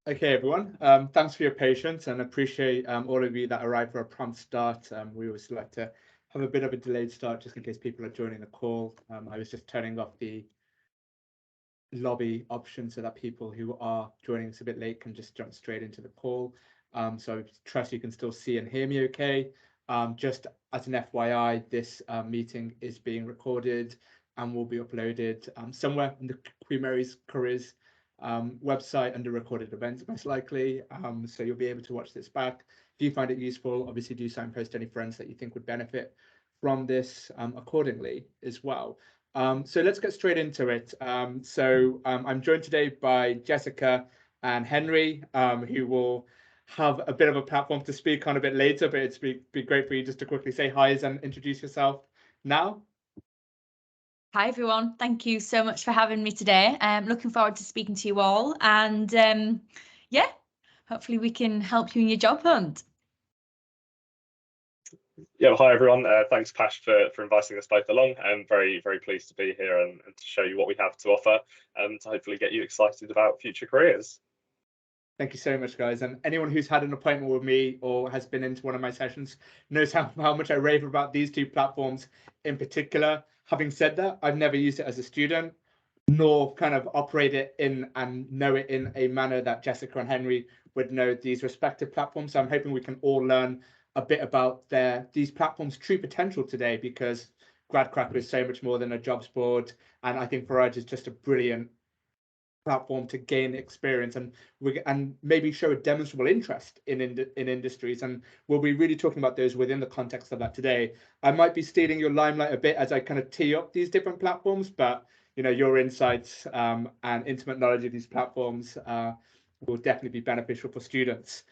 Okay, everyone. Thanks for your patience and appreciate all of you that arrived for a prompt start. We always like to have a bit of a delayed start just in case people are joining the call. I was just turning off the lobby option so that people who are joining us a bit late can just jump straight into the call. So I trust you can still see and hear me okay. Just as an FYI, this meeting is being recorded and will be uploaded somewhere in the Queen Mary's Careers website under recorded events, most likely. So you'll be able to watch this back. If you find it useful, obviously do signpost any friends that you think would benefit from this accordingly as well. So let's get straight into it. I'm joined today by Jessica and Henry, who will have a bit of a platform to speak on a bit later, but it's be great for you just to quickly say hi and introduce yourself now. Hi, everyone. Thank you so much for having me today. I'm looking forward to speaking to you all. And yeah, hopefully we can help you in your job hunt. Yeah, hi everyone. Thanks, Pash, for inviting us both along. I'm very pleased to be here and to show you what we have to offer and to hopefully get you excited about future careers. Thank you so much, guys. And anyone who's had an appointment with me or has been into one of my sessions knows how much I rave about these two platforms in particular. Having said that, I've never used it as a student, nor kind of operate it in and know it in a manner that Jessica and Henry would know these respective platforms. So I'm hoping we can all learn a bit about these platforms' true potential today, because Gradcracker is so much more than a jobs board. And I think Forage is just a brilliant platform to gain experience and maybe show a demonstrable interest in industries, and we'll be really talking about those within the context of that today. I might be stealing your limelight a bit as I kind of tee up these different platforms, but your insights and intimate knowledge of these platforms will definitely be beneficial for students.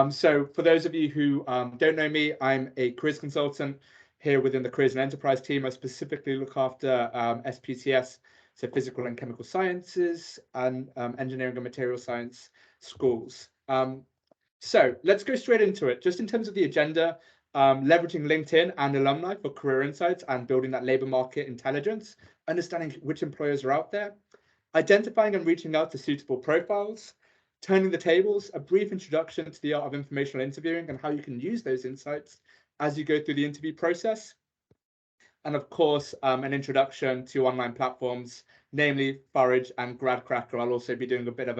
So for those of you who don't know me, I'm a careers consultant here within the careers and enterprise team. I specifically look after SPCS, so physical and chemical sciences, and engineering and material science schools. So let's go straight into it. Just in terms of the agenda, leveraging LinkedIn and alumni for career insights and building that labor market intelligence, understanding which employers are out there, identifying and reaching out to suitable profiles, turning the tables, a brief introduction to the art of informational interviewing and how you can use those insights as you go through the interview process. And of course, an introduction to online platforms, namely Forage and Gradcracker. I'll also be doing a bit of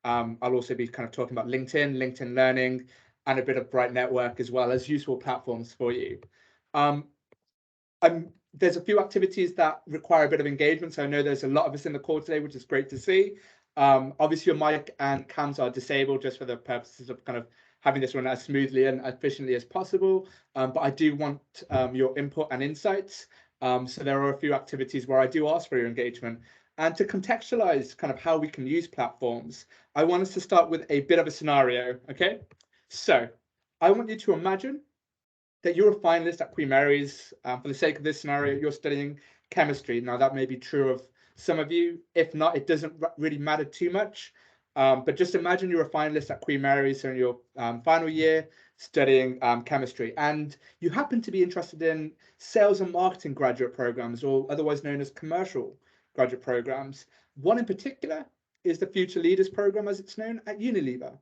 I'll also be kind of talking about LinkedIn Learning, and a bit of Bright Network as well as useful platforms for you. There's a few activities that require a bit of engagement. So I know there's a lot of us in the call today, which is great to see. Obviously, your mic and cams are disabled just for the purposes of kind of having this run as smoothly and efficiently as possible. But I do want your input and insights. So there are a few activities where I do ask for your engagement. And to contextualize kind of how we can use platforms, I want us to start with a bit of a scenario, okay? So I want you to imagine that you're a finalist at Queen Mary's. For the sake of this scenario, you're studying chemistry. Now, that may be true of some of you. If not, it doesn't really matter too much. But just imagine you're a finalist at Queen Mary's, so in your final year studying chemistry, and you happen to be interested in sales and marketing graduate programs, or otherwise known as commercial graduate programs. One in particular is the Future Leaders Program, as it's known at Unilever.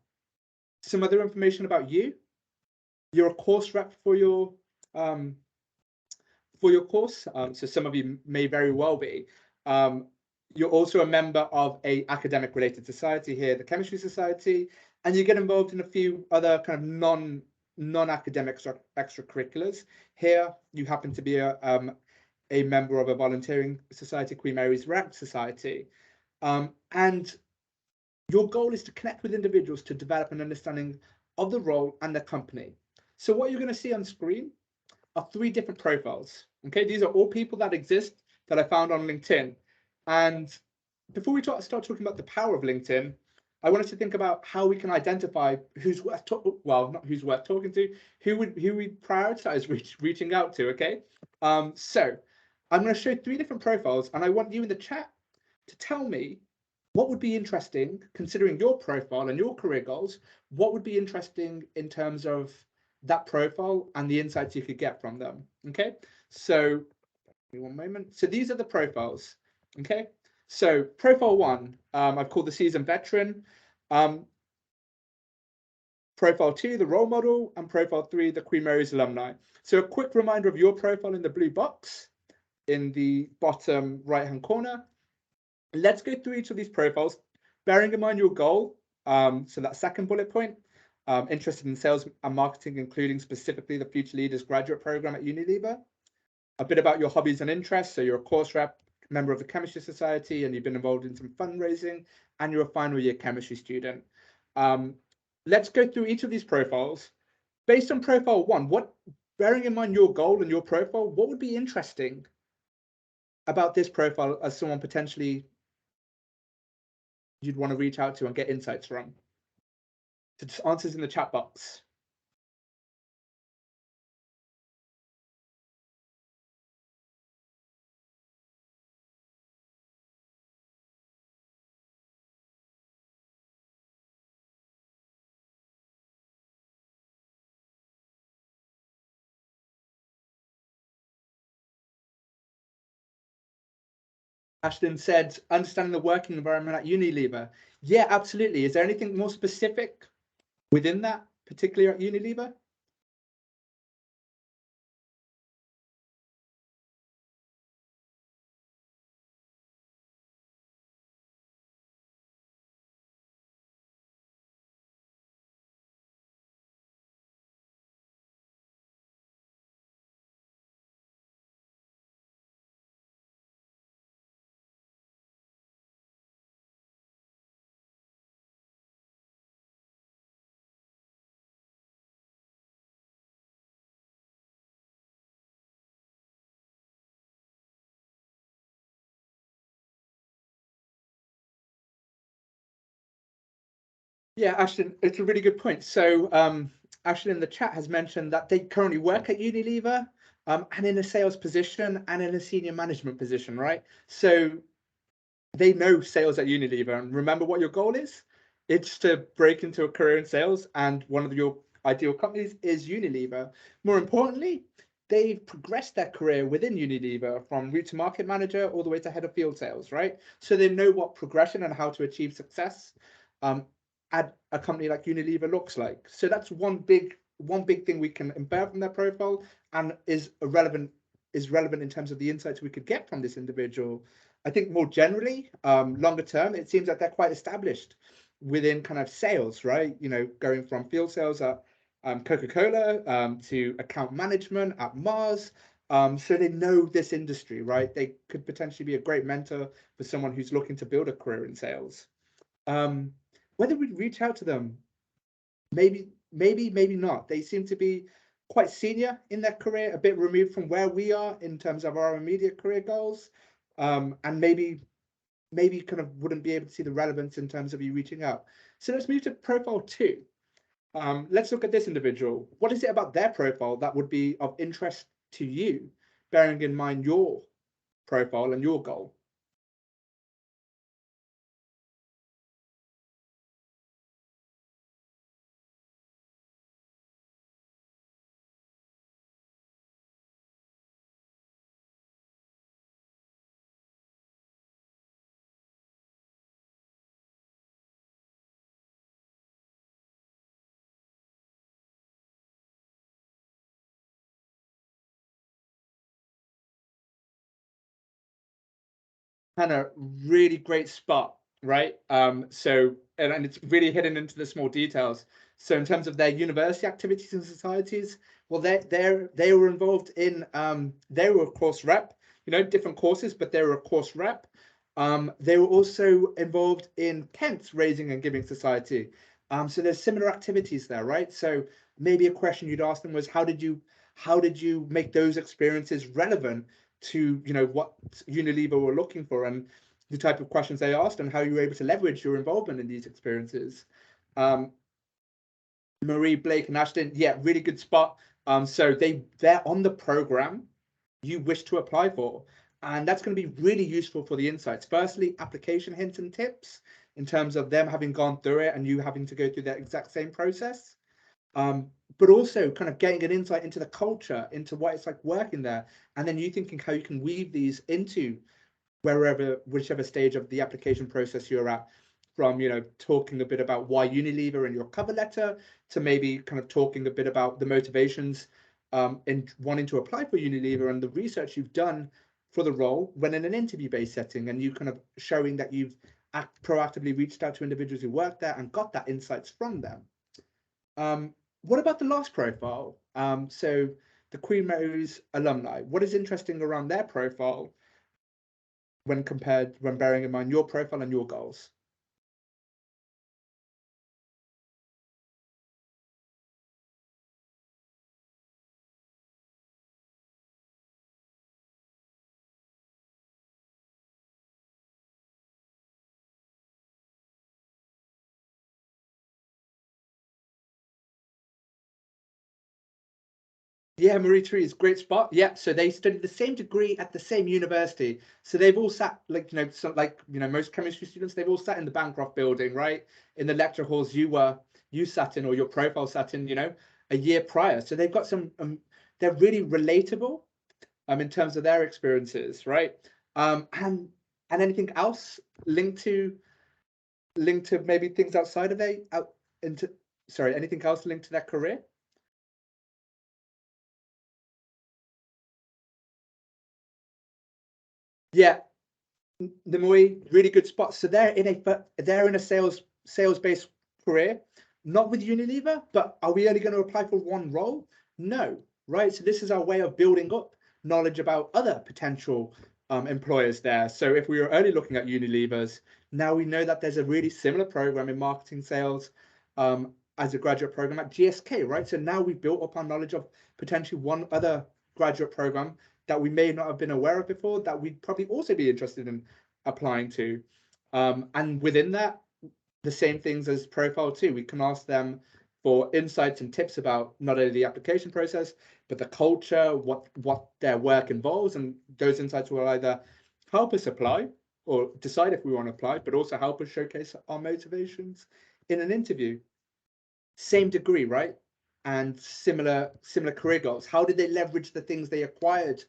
Some other information about you: you're a course rep for your course, so some of you may very well be. You're also a member of a academic related society here, the Chemistry Society, and you get involved in a few other kind of non-academic extracurriculars. Here, you happen to be a member of a volunteering society, Queen Mary's Rec Society, and your goal is to connect with individuals to develop an understanding of the role and the company. So what you're going to see on screen are 3 different profiles. Okay, these are all people that exist that I found on LinkedIn. And before we start talking about the power of LinkedIn, I wanted to think about how we can identify who's worth not who's worth talking to, who we prioritize reaching out to. Okay, so I'm going to show 3 different profiles, and I want you in the chat to tell me what would be interesting, considering your profile and your career goals. What would be interesting in terms of that profile and the insights you could get from them. Okay, so give me one moment. So these are the profiles. Okay, so profile 1, I've called the seasoned veteran. Profile 2, the role model, and profile 3, the Queen Mary's alumni. So a quick reminder of your profile in the blue box in the bottom right-hand corner. Let's go through each of these profiles, bearing in mind your goal. So that second bullet point, interested in sales and marketing, including specifically the Future Leaders graduate program at Unilever. A bit about your hobbies and interests. So you're a course rep, member of the Chemistry Society, and you've been involved in some fundraising, and you're a final year chemistry student. Let's go through each of these profiles. Based on profile 1, bearing in mind your goal and your profile, what would be interesting about this profile as someone potentially you'd want to reach out to and get insights from? So just answers in the chat box. Ashton said, understanding the working environment at Unilever. Yeah, absolutely. Is there anything more specific within that, particularly at Unilever? Yeah, Ashton, it's a really good point. So Ashton in the chat has mentioned that they currently work at Unilever and in a sales position and in a senior management position, right? So they know sales at Unilever. And remember what your goal is? It's to break into a career in sales, and one of your ideal companies is Unilever. More importantly, they've progressed their career within Unilever from route to market manager all the way to head of field sales, right? So they know what progression and how to achieve success at a company like Unilever looks like. So that's one big thing we can infer from their profile, and is relevant in terms of the insights we could get from this individual. I think more generally, longer term, it seems like they're quite established within kind of sales, right? You know, going from field sales at Coca-Cola to account management at Mars. So they know this industry, right? They could potentially be a great mentor for someone who's looking to build a career in sales. Whether we'd reach out to them, maybe not. They seem to be quite senior in their career, a bit removed from where we are in terms of our immediate career goals, and maybe kind of wouldn't be able to see the relevance in terms of you reaching out. So let's move to profile 2. Let's look at this individual. What is it about their profile that would be of interest to you, bearing in mind your profile and your goal? Hannah, really great spot, right? So and it's really hidden into the small details. So in terms of their university activities and societies, well, they were involved in they were a course rep, you know, different courses, but they were a course rep. They were also involved in Kent's Raising and Giving Society. So there's similar activities there, right? So maybe a question you'd ask them was, how did you make those experiences relevant to, you know, what Unilever were looking for, and the type of questions they asked, and how you were able to leverage your involvement in these experiences. Marie, Blake, and Ashton, yeah, really good spot. So they're on the program you wish to apply for, and that's going to be really useful for the insights. Firstly, application hints and tips in terms of them having gone through it and you having to go through that exact same process. But also kind of getting an insight into the culture, into what it's like working there, and then you thinking how you can weave these into whichever stage of the application process you're at, from, you know, talking a bit about why Unilever in your cover letter, to maybe kind of talking a bit about the motivations in wanting to apply for Unilever and the research you've done for the role when in an interview-based setting, and you kind of showing that you've proactively reached out to individuals who work there and got that insights from them. What about the last profile? So the Queen Mary's alumni, what is interesting around their profile when bearing in mind your profile and your goals? Yeah, Marie Therese, great spot. Yeah, so they studied the same degree at the same university. So they've all sat, like, you know, so like, you know, most chemistry students, they've all sat in the Bancroft building, right? In the lecture halls you sat in, or your profile sat in, you know, a year prior. So they've got some, they're really relatable in terms of their experiences, right? And anything else linked to maybe things outside of anything else linked to their career? Yeah, the Moy, really good spot. So they're in a sales based career, not with Unilever, but are we only going to apply for one role? No, right? So this is our way of building up knowledge about other potential employers there. So if we were only looking at Unilever's, now we know that there's a really similar program in marketing sales as a graduate program at GSK, right? So now we've built up our knowledge of potentially one other graduate program that we may not have been aware of before that we'd probably also be interested in applying to. And within that, the same things as profile too. We can ask them for insights and tips about not only the application process, but the culture, what their work involves. And those insights will either help us apply or decide if we want to apply, but also help us showcase our motivations in an interview. Same degree, right? And similar career goals. How did they leverage the things they acquired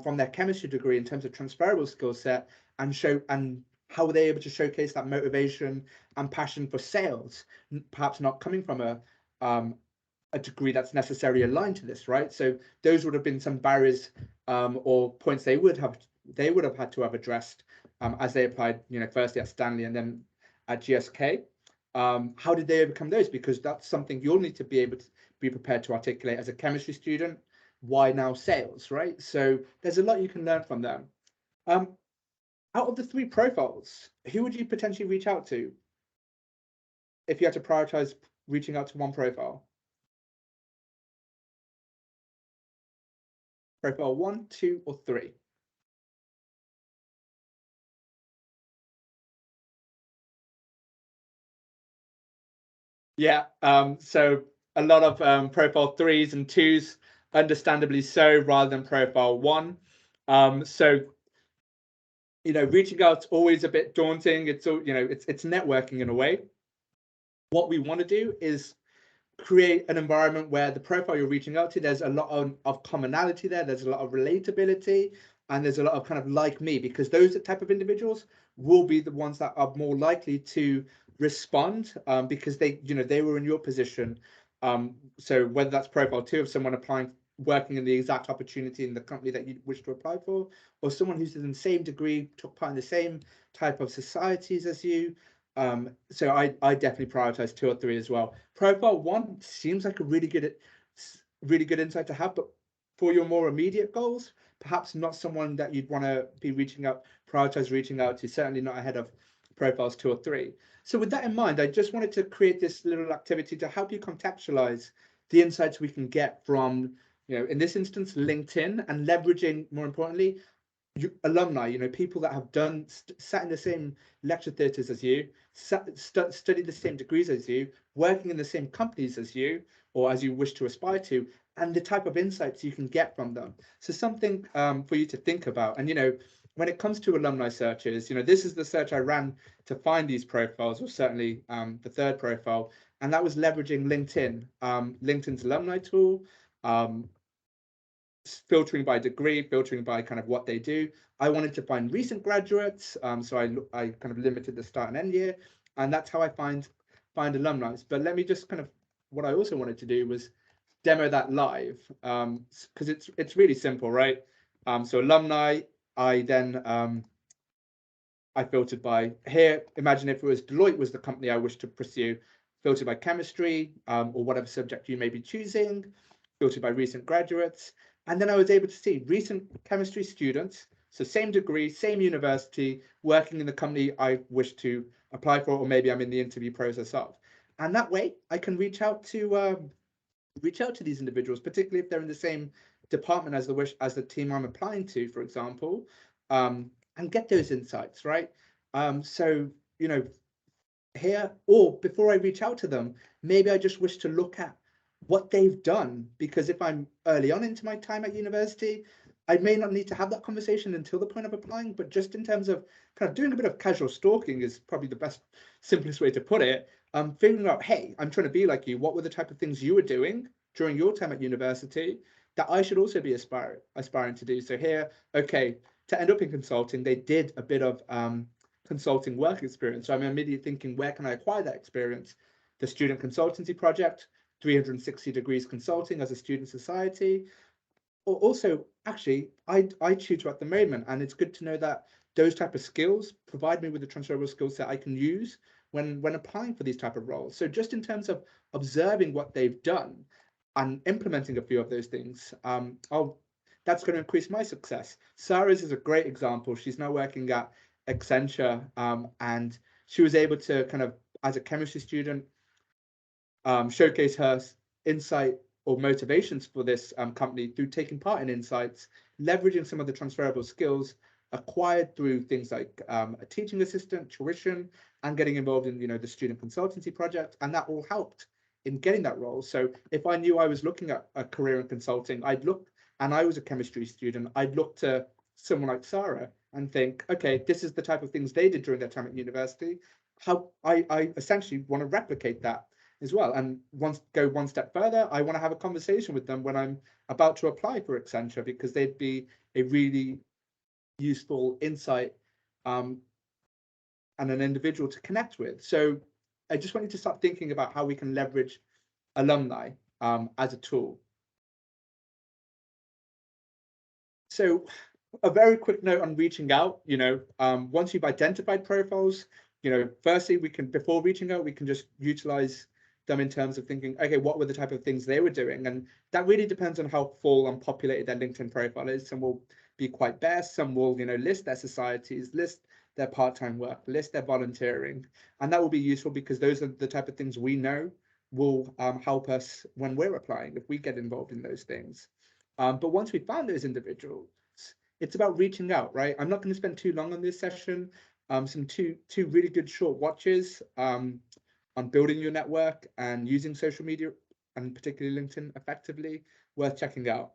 from their chemistry degree in terms of transferable skill set, and how were they able to showcase that motivation and passion for sales, perhaps not coming from a degree that's necessarily aligned to this, right? So those would have been some barriers or points they would have had to have addressed as they applied, you know, firstly at Stanley and then at GSK. How did they overcome those? Because that's something you'll need to be able to be prepared to articulate as a chemistry student. Why now sales, right? So there's a lot you can learn from them. Out of the three profiles, who would you potentially reach out to if you had to prioritize reaching out to one profile? Profile 1, 2, or 3? Yeah, so a lot of profile 3s and 2s, understandably so, rather than profile 1. So, you know, reaching out's always a bit daunting. It's all, you know, it's networking in a way. What we want to do is create an environment where the profile you're reaching out to, there's a lot of commonality there, there's a lot of relatability, and there's a lot of kind of like me, because those type of individuals will be the ones that are more likely to respond because they, you know, they were in your position. So whether that's profile 2 of someone applying, working in the exact opportunity in the company that you wish to apply for, or someone who's in the same degree, took part in the same type of societies as you. So I definitely prioritize 2 or 3 as well. Profile 1 seems like a really good insight to have, but for your more immediate goals, perhaps not someone that you'd want to be prioritize reaching out to, certainly not ahead of profiles 2 or 3. So with that in mind, I just wanted to create this little activity to help you contextualize the insights we can get from, you know, in this instance, LinkedIn, and leveraging, more importantly, alumni, you know, people that have sat in the same lecture theatres as you, studied the same degrees as you, working in the same companies as you, or as you wish to aspire to, and the type of insights you can get from them. So something for you to think about. And, you know, when it comes to alumni searches, you know, this is the search I ran to find these profiles, or certainly the third profile, and that was leveraging LinkedIn, LinkedIn's alumni tool, filtering by degree, filtering by kind of what they do. I wanted to find recent graduates, so I kind of limited the start and end year, And that's how I find alumni. But let me just kind of, what I also wanted to do was demo that live, because it's really simple, right? So alumni, I then I filtered by here. Imagine if it was Deloitte was the company I wish to pursue, filtered by chemistry, or whatever subject you may be choosing, filtered by recent graduates. And then I was able to see recent chemistry students, so same degree, same university, working in the company I wish to apply for, or maybe I'm in the interview process of. And that way I can reach out to these individuals, particularly if they're in the same department as the team I'm applying to, for example, and get those insights, right? So, you know, here, or before I reach out to them, maybe I just wish to look at what they've done, because if I'm early on into my time at university, I may not need to have that conversation until the point of applying, but just in terms of kind of doing a bit of casual stalking is probably the best, simplest way to put it. Figuring out, hey, I'm trying to be like you. What were the type of things you were doing during your time at university that I should also be aspiring to do? So here, okay, to end up in consulting, they did a bit of consulting work experience. So I'm immediately thinking, where can I acquire that experience? The student consultancy project, 360 degrees consulting as a student society. Or also, actually, I tutor at the moment, and it's good to know that those type of skills provide me with a transferable skill set I can use when applying for these type of roles. So just in terms of observing what they've done and implementing a few of those things, that's going to increase my success. Sarah's is a great example. She's now working at Accenture, and she was able to kind of, as a chemistry student, showcase her insight or motivations for this company through taking part in insights, leveraging some of the transferable skills acquired through things like a teaching assistant, tuition, and getting involved in, the student consultancy project. And that all helped in getting that role. So if I knew I was looking at a career in consulting, and I was a chemistry student, I'd look to someone like Sarah and think, okay, this is the type of things they did during their time at university. How I essentially want to replicate that as well. And go one step further, I want to have a conversation with them when I'm about to apply for Accenture, because they'd be a really useful insight and an individual to connect with. So I just want you to start thinking about how we can leverage alumni as a tool. So a very quick note on reaching out, once you've identified profiles, firstly, before reaching out, we can just utilize them in terms of thinking, okay, what were the type of things they were doing? And that really depends on how full and populated their LinkedIn profile is. Some will be quite bare, some will, list their societies, list their part-time work, list their volunteering. And that will be useful because those are the type of things we know will help us when we're applying, if we get involved in those things. But once we found those individuals, it's about reaching out, right? I'm not going to spend too long on this session. Some two really good short watches on building your network and using social media, and particularly LinkedIn, effectively, worth checking out.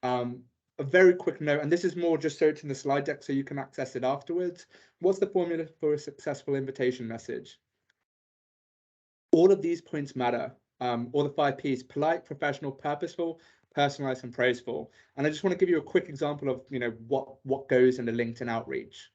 A very quick note, and this is more just so it's in the slide deck so you can access it afterwards. What's the formula for a successful invitation message? All of these points matter. All the 5 Ps: polite, professional, purposeful, personalized, and praiseful. And I just want to give you a quick example of what goes in the LinkedIn outreach.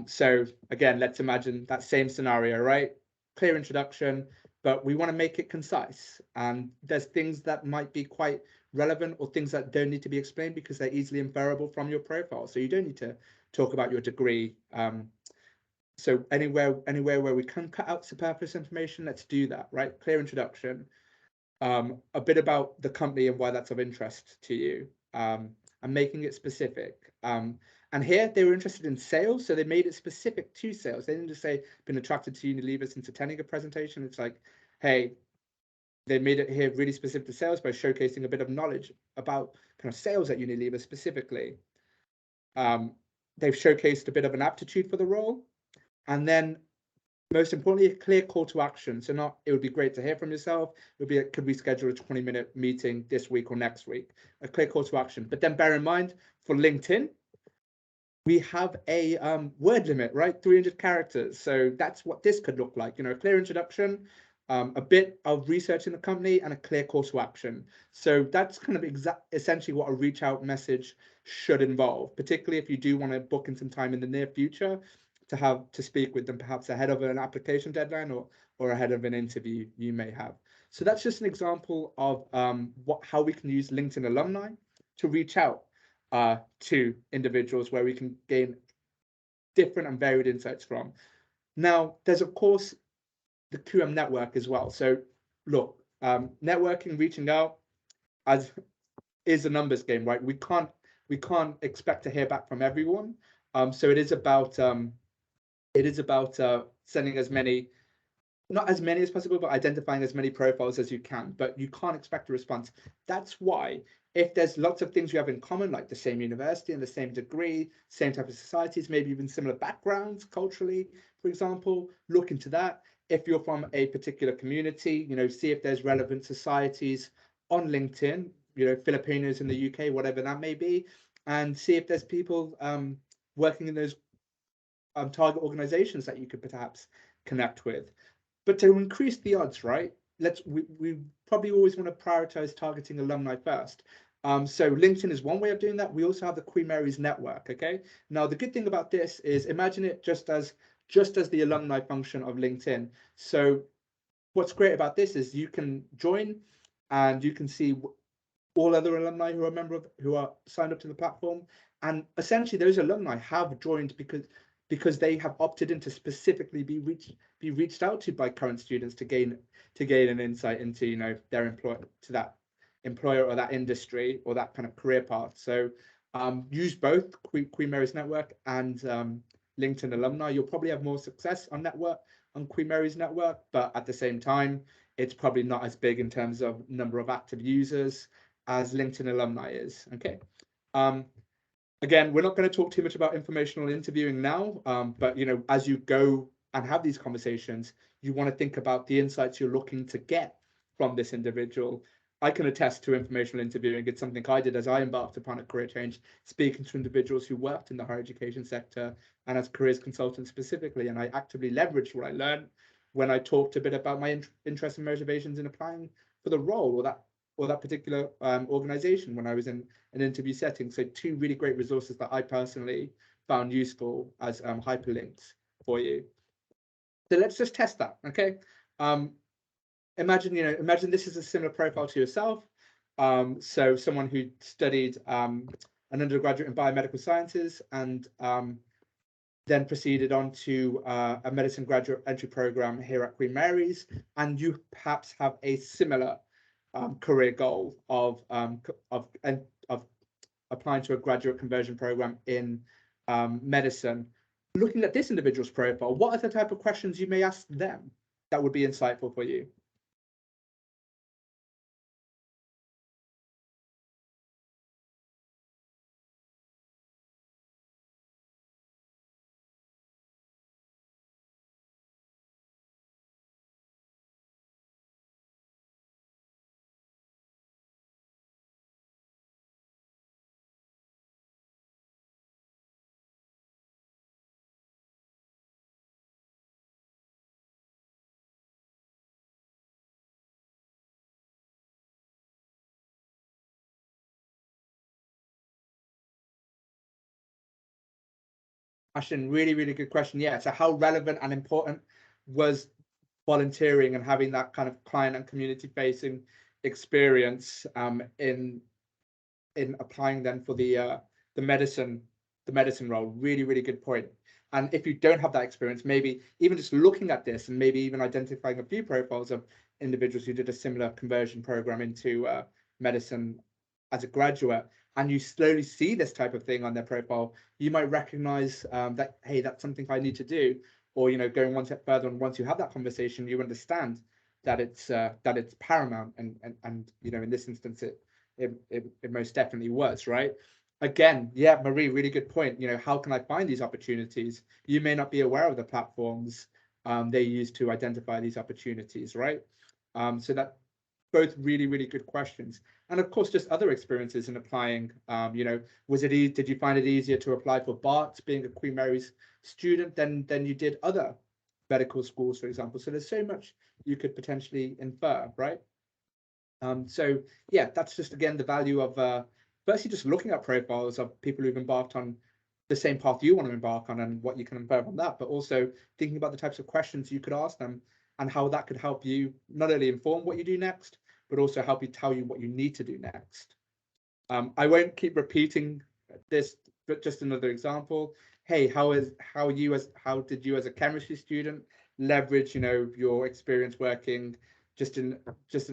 So again, let's imagine that same scenario, right? Clear introduction, but we want to make it concise. And there's things that might be quite relevant or things that don't need to be explained because they're easily inferable from your profile. So you don't need to talk about your degree. So anywhere where we can cut out superfluous information, let's do that, right? Clear introduction, a bit about the company and why that's of interest to you, and making it specific. And here they were interested in sales, so they made it specific to sales. They didn't just say been attracted to Unilever since attending a presentation. It's like, hey, they made it here really specific to sales by showcasing a bit of knowledge about kind of sales at Unilever specifically. They've showcased a bit of an aptitude for the role. And then most importantly, a clear call to action. So not, it would be great to hear from yourself. It would be, could we schedule a 20-minute meeting this week or next week? A clear call to action. But then bear in mind, for LinkedIn, we have a word limit, right? 300 characters. So that's what this could look like. A clear introduction, a bit of research in the company, and a clear call to action. So that's kind of essentially what a reach out message should involve, particularly if you do want to book in some time in the near future to speak with them, perhaps ahead of an application deadline or ahead of an interview you may have. So that's just an example of how we can use LinkedIn alumni to reach out to individuals where we can gain different and varied insights from. Now, there's of course the QM network as well. So look, networking, reaching out is a numbers game, right? We can't expect to hear back from everyone. So it is about sending as many, not as many as possible, but identifying as many profiles as you can, but you can't expect a response. That's why if there's lots of things you have in common, like the same university and the same degree, same type of societies, maybe even similar backgrounds culturally, for example, look into that. If you're from a particular community, see if there's relevant societies on LinkedIn, Filipinos in the UK, whatever that may be, and see if there's people working in those target organizations that you could perhaps connect with. But to increase the odds, right, we probably always want to prioritize targeting alumni first. So LinkedIn is one way of doing that. We also have the Queen Mary's network. Okay. Now the good thing about this is imagine it just as the alumni function of LinkedIn. So what's great about this is you can join and you can see all other alumni who are signed up to the platform, and essentially those alumni have joined because they have opted in to specifically be reached out to by current students to gain an insight into their employer or that industry or that kind of career path. So use both Queen Mary's network and LinkedIn alumni. You'll probably have more success on Queen Mary's network, but at the same time it's probably not as big in terms of number of active users as LinkedIn alumni is. Okay. Again, we're not going to talk too much about informational interviewing now, but as you go and have these conversations, you want to think about the insights you're looking to get from this individual. I can attest to informational interviewing. It's something I did as I embarked upon a career change, speaking to individuals who worked in the higher education sector and as careers consultants specifically. And I actively leveraged what I learned when I talked a bit about my interests and motivations in applying for the role or that particular organization when I was in an interview setting. So two really great resources that I personally found useful as hyperlinks for you. So let's just test that, okay? Imagine this is a similar profile to yourself. So someone who studied an undergraduate in biomedical sciences and then proceeded on to a medicine graduate entry program here at Queen Mary's, and you perhaps have a similar career goal of applying to a graduate conversion program in medicine. Looking at this individual's profile, what are the type of questions you may ask them that would be insightful for you? Ashton, really, really good question. Yeah. So how relevant and important was volunteering and having that kind of client and community facing experience in applying then for the medicine role? Really, really good point. And if you don't have that experience, maybe even just looking at this and maybe even identifying a few profiles of individuals who did a similar conversion program into medicine as a graduate, and you slowly see this type of thing on their profile, you might recognize that, hey, that's something I need to do. Or, going one step further, and once you have that conversation, you understand that it's paramount, and in this instance, it most definitely was, right? Again, yeah, Marie, really good point. How can I find these opportunities? You may not be aware of the platforms they use to identify these opportunities, right? So that both really, really good questions. And of course, just other experiences in applying. Did you find it easier to apply for BART being a Queen Mary's student than you did other medical schools, for example? So there's so much you could potentially infer, right? So yeah, that's just again the value of firstly just looking at profiles of people who've embarked on the same path you want to embark on and what you can infer from that, but also thinking about the types of questions you could ask them and how that could help you not only inform what you do next, but also help you tell you what you need to do next. I won't keep repeating this, but just another example. Hey, how did you as a chemistry student leverage, your experience working just in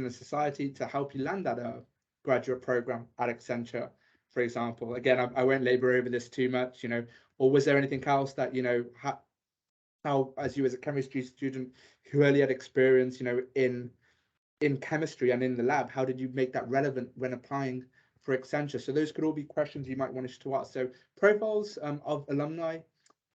a society to help you land at a graduate program at Accenture, for example? Again, I won't labor over this too much, or was there anything else that, how as you as a chemistry student who only had experience, in chemistry and in the lab, how did you make that relevant when applying for Accenture? So those could all be questions you might want us to ask. So profiles of alumni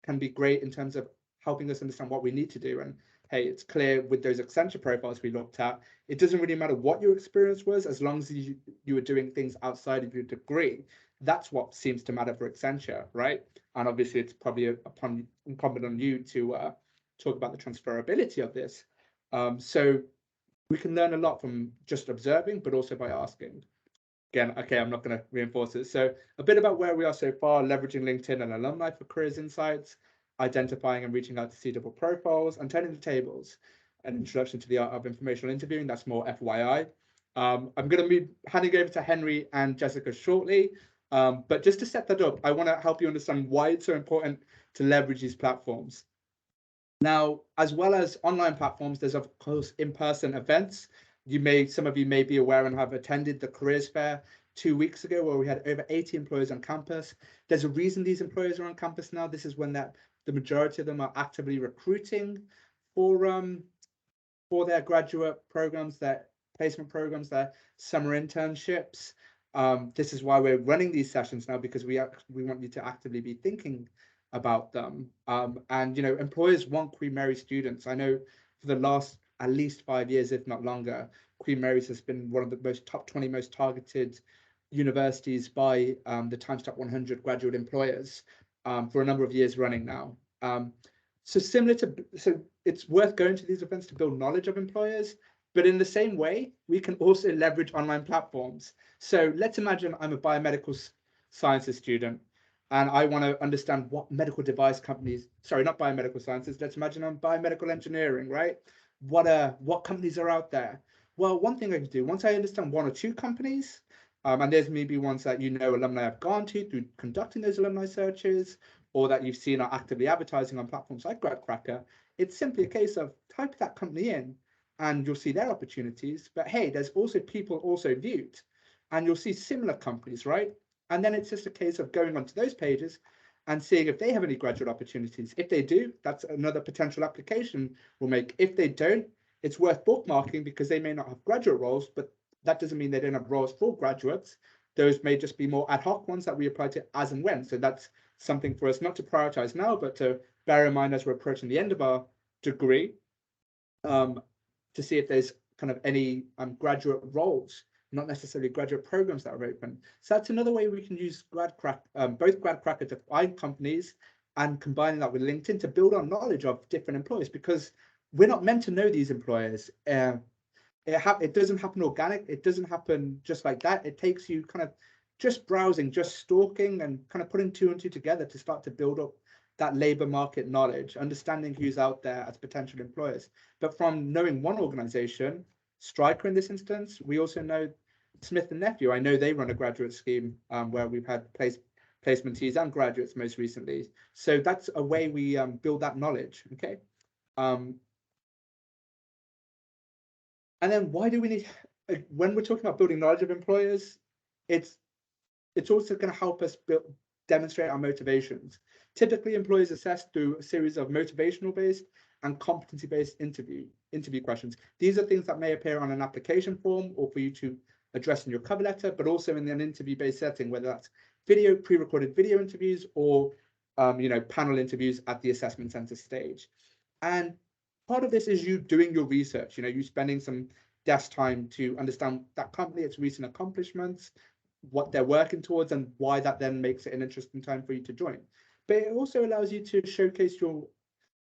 can be great in terms of helping us understand what we need to do. And hey, it's clear with those Accenture profiles we looked at, it doesn't really matter what your experience was, as long as you were doing things outside of your degree. That's what seems to matter for Accenture, right? And obviously it's probably incumbent on you to talk about the transferability of this. So we can learn a lot from just observing, but also by asking. Again, okay, I'm not going to reinforce it. So a bit about where we are so far, leveraging LinkedIn and alumni for careers insights, identifying and reaching out to C-double profiles, and turning the tables. An introduction to the art of informational interviewing, that's more FYI. I'm going to be handing over to Henry and Jessica shortly. But just to set that up, I want to help you understand why it's so important to leverage these platforms. Now, as well as online platforms, there's of course in-person events. Some of you may be aware and have attended the careers fair 2 weeks ago, where we had over 80 employers on campus. There's a reason these employers are on campus now. This is when the majority of them are actively recruiting for their graduate programs, their placement programs, their summer internships. This is why we're running these sessions now, because we want you to actively be thinking about them. And employers want Queen Mary students. I know for the last at least 5 years, if not longer, Queen Mary's has been one of the top 20 most targeted universities by the Times Top 100 graduate employers for a number of years running now. So it's worth going to these events to build knowledge of employers, but in the same way, we can also leverage online platforms. So let's imagine I'm a biomedical sciences student, and I want to understand what medical device companies, sorry, not biomedical sciences, let's imagine I'm biomedical engineering, right? What companies are out there? Well, one thing I can do, once I understand one or two companies, and there's maybe ones that alumni have gone to through conducting those alumni searches, or that you've seen are actively advertising on platforms like Gradcracker, it's simply a case of type that company in and you'll see their opportunities. But hey, there's also people also viewed, and you'll see similar companies, right? And then it's just a case of going onto those pages and seeing if they have any graduate opportunities. If they do, that's another potential application we'll make. If they don't, it's worth bookmarking, because they may not have graduate roles, but that doesn't mean they don't have roles for graduates. Those may just be more ad hoc ones that we apply to as and when. So that's something for us not to prioritize now, but to bear in mind as we're approaching the end of our degree, to see if there's kind of any graduate roles, not necessarily graduate programs that are open. So that's another way we can use both Gradcracker to find companies and combining that with LinkedIn to build our knowledge of different employers, because we're not meant to know these employers. It doesn't happen organic. It doesn't happen just like that. It takes you kind of just browsing, just stalking, and kind of putting two and two together to start to build up that labor market knowledge, understanding who's out there as potential employers. But from knowing one organization, Stryker in this instance, we also know Smith & Nephew. I know they run a graduate scheme where we've had placementees and graduates most recently. So that's a way we build that knowledge, okay? And then why do we need, when we're talking about building knowledge of employers, it's also going to help us demonstrate our motivations. Typically, employers assess through a series of motivational-based and competency-based interview questions. These are things that may appear on an application form or for you to address in your cover letter, but also in an interview-based setting, whether that's pre-recorded video interviews or panel interviews at the assessment center stage. And part of this is you doing your research, you spending some desk time to understand that company, its recent accomplishments, what they're working towards, and why that then makes it an interesting time for you to join. But it also allows you to showcase your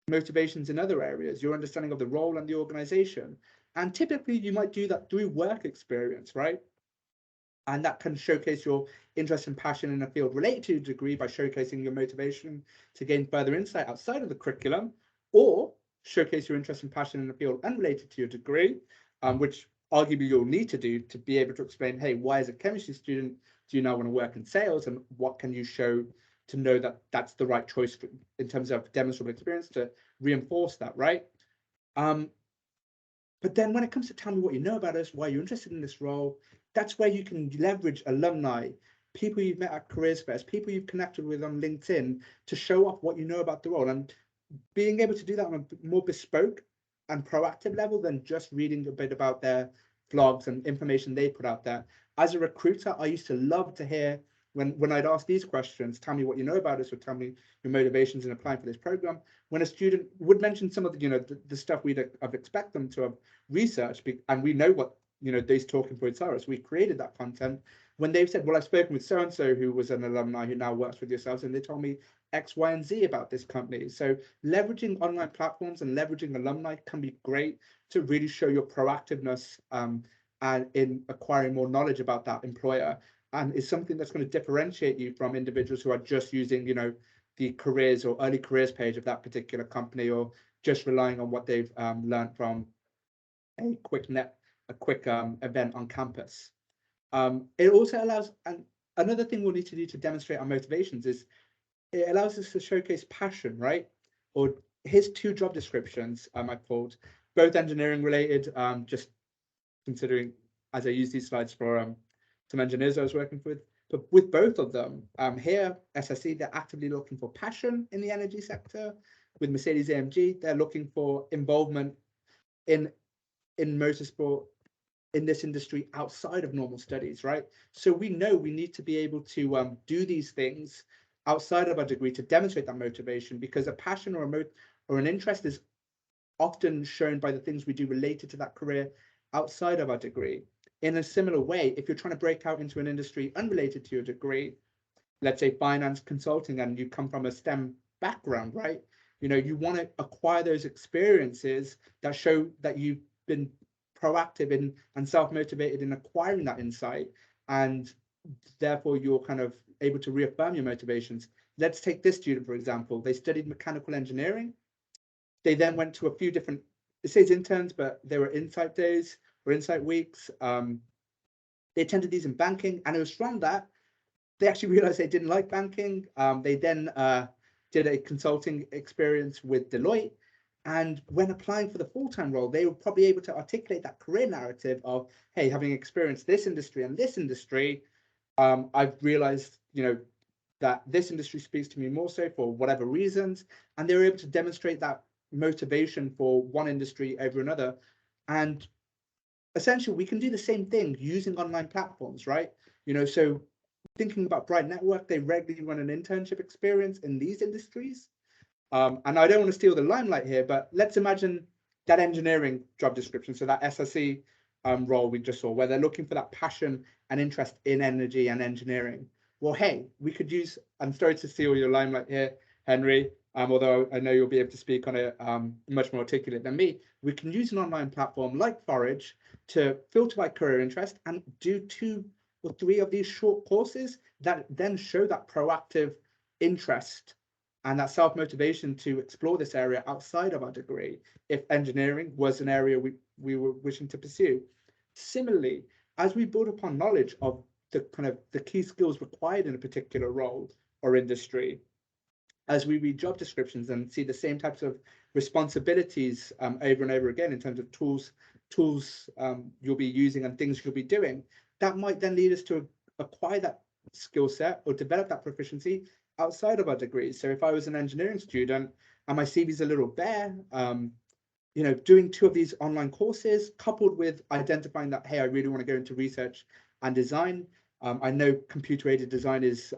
motivations in other areas, your understanding of the role and the organization. And typically you might do that through work experience, right? And that can showcase your interest and passion in a field related to your degree by showcasing your motivation to gain further insight outside of the curriculum, or showcase your interest and passion in a field unrelated to your degree, which arguably you'll need to do to be able to explain, hey, why as a chemistry student do you now want to work in sales, and what can you show to know that that's the right choice for, in terms of demonstrable experience, to reinforce that, right? But then when it comes to tell me what you know about us, why you're interested in this role, that's where you can leverage alumni, people you've met at careers fairs, people you've connected with on LinkedIn, to show off what you know about the role, and being able to do that on a more bespoke and proactive level than just reading a bit about their vlogs and information they put out there. As a recruiter, I used to love to hear when I'd ask these questions, tell me what you know about us, or tell me your motivations in applying for this program. When a student would mention some of the, the stuff I'd expect them to have researched, and we know what, these talking points are, as we created that content. When they've said, well, I've spoken with so-and-so who was an alumni who now works with yourselves, and they told me X, Y, and Z about this company. So leveraging online platforms and leveraging alumni can be great to really show your proactiveness and in acquiring more knowledge about that employer, and is something that's going to differentiate you from individuals who are just using, the careers or early careers page of that particular company, or just relying on what they've learned from a quick event on campus. It also allows, and another thing we'll need to do to demonstrate our motivations is, it allows us to showcase passion, right? Or here's 2 job descriptions I pulled, both engineering related, just considering as I use these slides for some engineers I was working with. But with both of them, here, SSE, they're actively looking for passion in the energy sector. With Mercedes-AMG, they're looking for involvement in motorsport, in this industry outside of normal studies, right? So we know we need to be able to do these things outside of our degree to demonstrate that motivation, because a passion or an interest is often shown by the things we do related to that career outside of our degree. In a similar way, if you're trying to break out into an industry unrelated to your degree, let's say finance, consulting, and you come from a STEM background, right? You want to acquire those experiences that show that you've been proactive in and self-motivated in acquiring that insight, and therefore you're kind of able to reaffirm your motivations. Let's take this student, for example. They studied mechanical engineering. They then went to a few different, it says interns, but they were insight days or insight weeks. They attended these in banking, and it was from that they actually realized they didn't like banking. They then did a consulting experience with Deloitte. And when applying for the full-time role, they were probably able to articulate that career narrative of, hey, having experienced this industry and this industry, I've realized, that this industry speaks to me more so for whatever reasons. And they were able to demonstrate that motivation for one industry over another. And essentially, we can do the same thing using online platforms, right? So thinking about Bright Network, they regularly run an internship experience in these industries. And I don't want to steal the limelight here, but let's imagine that engineering job description, so that SSE role we just saw, where they're looking for that passion and interest in energy and engineering. Well, hey, we could use, I'm sorry to steal your limelight here, Henry, although I know you'll be able to speak on it much more articulate than me. We can use an online platform like Forage to filter by career interest and do 2 or 3 of these short courses that then show that proactive interest and that self-motivation to explore this area outside of our degree, if engineering was an area we were wishing to pursue. Similarly, as we build upon knowledge of the key skills required in a particular role or industry, as we read job descriptions and see the same types of responsibilities over and over again in terms of tools you'll be using and things you'll be doing, that might then lead us to acquire that skill set or develop that proficiency outside of our degrees. So if I was an engineering student and my CV is a little bare, doing 2 of these online courses coupled with identifying that, hey, I really want to go into research and design. I know computer-aided design is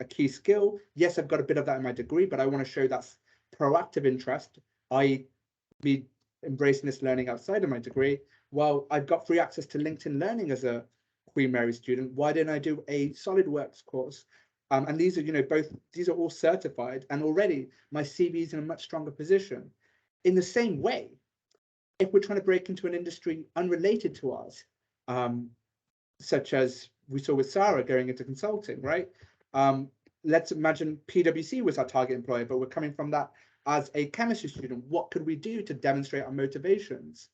a key skill. Yes, I've got a bit of that in my degree, but I want to show that's proactive interest, i.e. be embracing this learning outside of my degree. Well, I've got free access to LinkedIn Learning as a Queen Mary student. Why didn't I do a SolidWorks course? And these are, these are all certified, and already my CV is in a much stronger position. In the same way, if we're trying to break into an industry unrelated to ours, such as we saw with Sarah going into consulting, right? Let's imagine PwC was our target employer, but we're coming from that as a chemistry student. What could we do to demonstrate our motivations?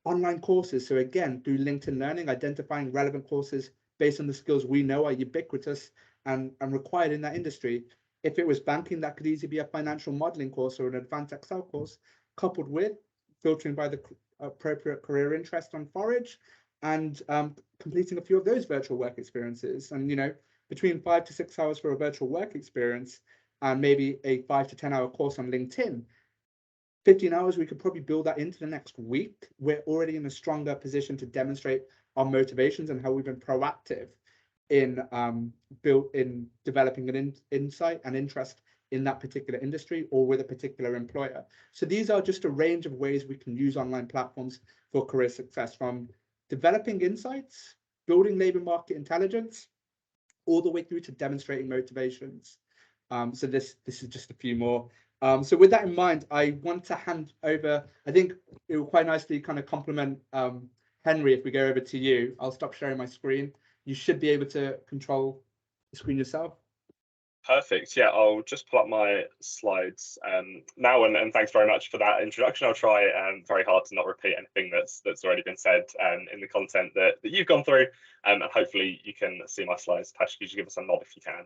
Online courses. So again, through LinkedIn Learning, identifying relevant courses based on the skills we know are ubiquitous and required in that industry. If it was banking, that could easily be a financial modeling course or an advanced Excel course, coupled with filtering by the appropriate career interest on Forage and completing a few of those virtual work experiences. And, you know, between 5 to 6 hours for a virtual work experience and maybe a 5 to 10 hour course on LinkedIn, 15 hours, we could probably build that into the next week. We're already in a stronger position to demonstrate our motivations and how we've been proactive in developing an insight and interest in that particular industry or with a particular employer. So these are just a range of ways we can use online platforms for career success, from developing insights, building labor market intelligence, all the way through to demonstrating motivations. So this is just a few more. So with that in mind, I want to hand over, I think it will quite nicely kind of complement Henry if we go over to you. I'll stop sharing my screen. You should be able to control the screen yourself. Perfect. Yeah, I'll just pull up my slides now, and thanks very much for that introduction. I'll try very hard to not repeat anything that's already been said in the content that you've gone through, and hopefully you can see my slides. Pash, could you give us a nod if you can?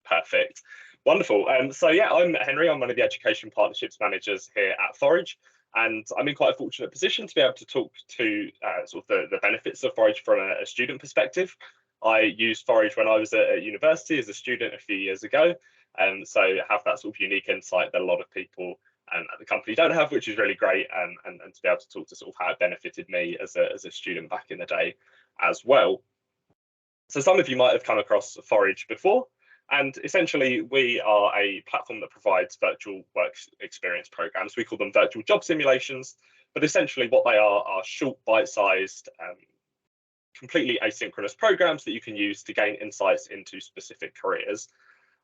Perfect. Wonderful. So yeah, I'm Henry. I'm one of the education partnerships managers here at Forage, and I'm in quite a fortunate position to be able to talk to sort of the benefits of Forage from a student perspective. I used Forage when I was at university as a student a few years ago, so have that sort of unique insight that a lot of people at the company don't have, which is really great, and to be able to talk to sort of how it benefited me as a student back in the day as well. So some of you might have come across Forage before, and essentially we are a platform that provides virtual work experience programs. We call them virtual job simulations, but essentially what they are short, bite-sized, completely asynchronous programs that you can use to gain insights into specific careers.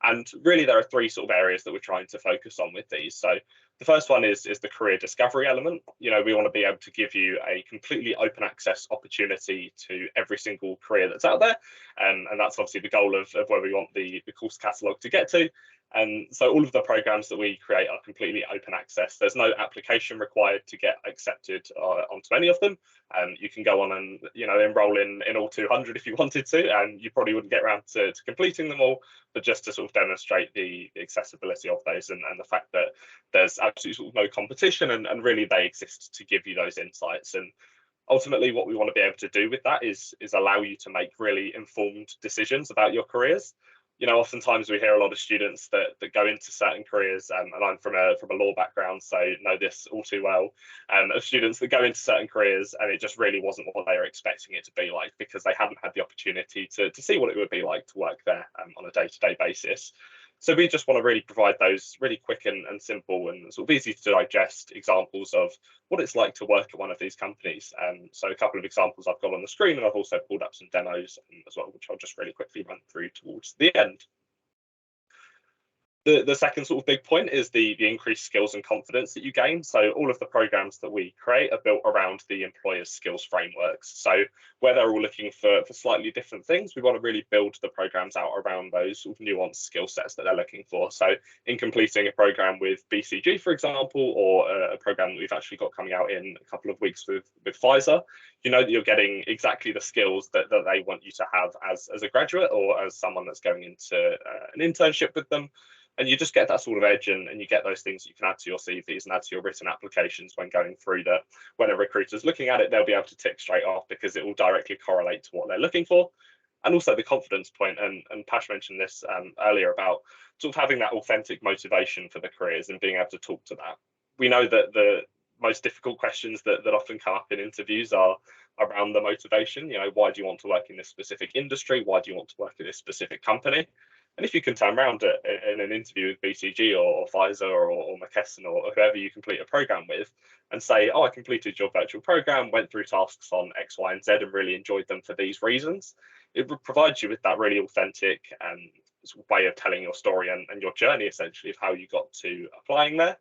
And really there are three sort of areas that we're trying to focus on with these. So the first one is the career discovery element. You know, we want to be able to give you a completely open access opportunity to every single career that's out there. And that's obviously the goal of where we want the course catalogue to get to. And so all of the programs that we create are completely open access. There's no application required to get accepted onto any of them. You can go on and, you know, enroll in all 200 if you wanted to, and you probably wouldn't get around to completing them all, but just to sort of demonstrate the accessibility of those and the fact that there's absolutely sort of no competition, and really they exist to give you those insights. And ultimately what we want to be able to do with that is allow you to make really informed decisions about your careers. You know, oftentimes we hear a lot of students that go into certain careers, and I'm from a law background, so know this all too well, of students that go into certain careers and it just really wasn't what they were expecting it to be like, because they hadn't had the opportunity to see what it would be like to work there on a day-to-day basis. So we just want to really provide those really quick and simple and sort of easy to digest examples of what it's like to work at one of these companies. So a couple of examples I've got on the screen, and I've also pulled up some demos as well, which I'll just really quickly run through towards the end. The second sort of big point is the increased skills and confidence that you gain. So all of the programs that we create are built around the employer's skills frameworks. So where they're all looking for slightly different things, we want to really build the programs out around those sort of nuanced skill sets that they're looking for. So in completing a program with BCG, for example, or a program that we've actually got coming out in a couple of weeks with Pfizer, you know that you're getting exactly the skills that they want you to have as a graduate or as someone that's going into an internship with them. And you just get that sort of edge, and you get those things you can add to your CVs and add to your written applications when going through that. When a recruiter's looking at it, they'll be able to tick straight off because it will directly correlate to what they're looking for. And also the confidence point, and Pash mentioned this earlier about sort of having that authentic motivation for the careers and being able to talk to that. We know that the most difficult questions that often come up in interviews are around the motivation. You know, why do you want to work in this specific industry? Why do you want to work at this specific company? And if you can turn around in an interview with BCG or Pfizer or McKesson or whoever you complete a program with and say, oh, I completed your virtual program, went through tasks on X, Y, and Z and really enjoyed them for these reasons, it provides you with that really authentic way of telling your story and your journey, essentially, of how you got to applying there.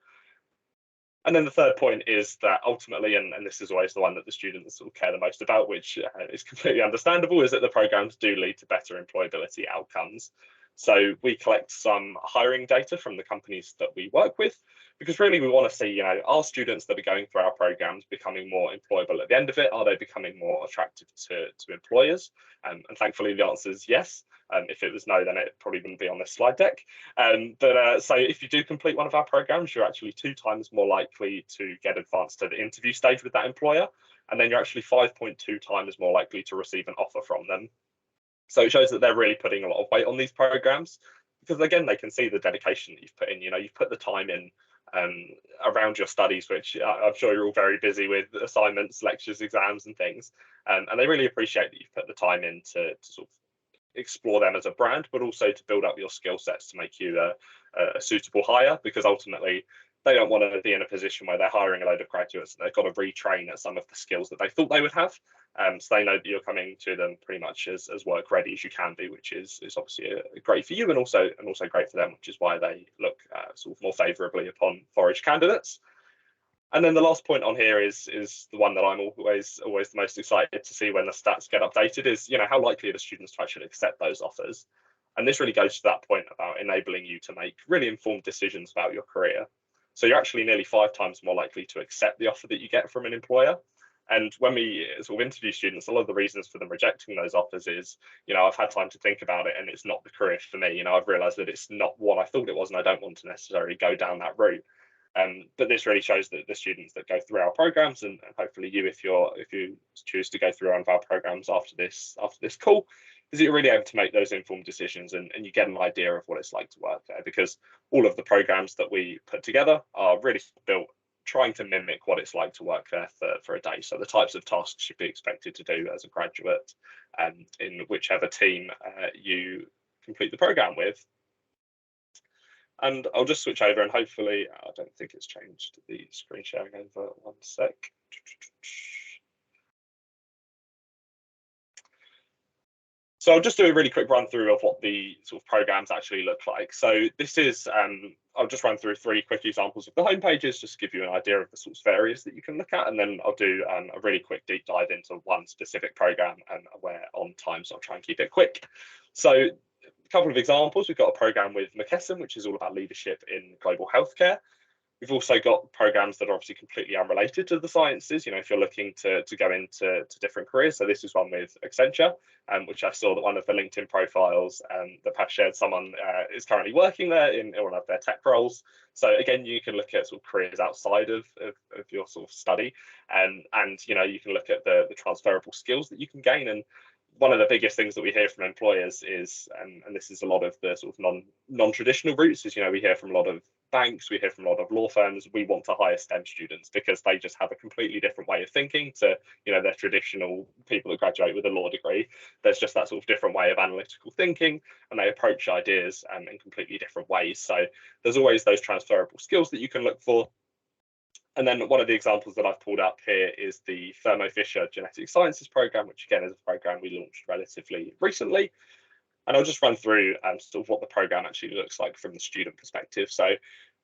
And then the third point is that ultimately, and this is always the one that the students sort of care the most about, which is completely understandable, is that the programs do lead to better employability outcomes. So we collect some hiring data from the companies that we work with, because really we want to see, are students that are going through our programs becoming more employable at the end of it? Are they becoming more attractive to employers? And thankfully the answer is yes. If it was no, then it probably wouldn't be on this slide deck. So if you do complete one of our programs, you're actually 2 times more likely to get advanced to the interview stage with that employer. And then you're actually 5.2 times more likely to receive an offer from them. So it shows that they're really putting a lot of weight on these programs, because again, they can see the dedication that you've put in. You've put the time in around your studies, which I'm sure you're all very busy with, assignments, lectures, exams and things. And they really appreciate that you've put the time in to sort of explore them as a brand, but also to build up your skill sets to make you a suitable hire, because ultimately they don't want to be in a position where they're hiring a load of graduates and they've got to retrain at some of the skills that they thought they would have. So they know that you're coming to them pretty much as work ready as you can be, which is obviously great for you and also great for them, which is why they look sort of more favourably upon Forage candidates. And then the last point on here is the one that I'm always the most excited to see when the stats get updated, is how likely are the students to actually accept those offers. And this really goes to that point about enabling you to make really informed decisions about your career. So you're actually nearly 5 times more likely to accept the offer that you get from an employer. And when we sort of interview students, a lot of the reasons for them rejecting those offers is, I've had time to think about it and it's not the career for me. I've realised that it's not what I thought it was and I don't want to necessarily go down that route. But this really shows that the students that go through our programs, and hopefully you, if you choose to go through one of our programs after this call, is that you're really able to make those informed decisions and you get an idea of what it's like to work there, because all of the programs that we put together are really built trying to mimic what it's like to work there for a day. So the types of tasks you'd be expected to do as a graduate in whichever team you complete the program with. And I'll just switch over and hopefully, I don't think it's changed the screen sharing over, one sec. So I'll just do a really quick run through of what the sort of programs actually look like. So this is, I'll just run through 3 quick examples of the home pages, just to give you an idea of the sorts of areas that you can look at. And then I'll do a really quick deep dive into one specific program and we're on time, so I'll try and keep it quick. So a couple of examples. We've got a program with McKesson, which is all about leadership in global healthcare. We've also got programs that are obviously completely unrelated to the sciences, if you're looking to go into different careers. So this is one with Accenture, which I saw that one of the LinkedIn profiles that Pat shared, someone is currently working there in one of their tech roles. So again, you can look at sort of careers outside of your sort of study, and you can look at the transferable skills that you can gain. And one of the biggest things that we hear from employers is, and this is a lot of the sort of non-traditional routes, is we hear from a lot of banks, we hear from a lot of law firms, we want to hire STEM students because they just have a completely different way of thinking to their traditional people that graduate with a law degree. There's just that sort of different way of analytical thinking, and they approach ideas in completely different ways. So there's always those transferable skills that you can look for. And then one of the examples that I've pulled up here is the Thermo Fisher Genetic Sciences program, which again is a program we launched relatively recently. And I'll just run through sort of what the program actually looks like from the student perspective. So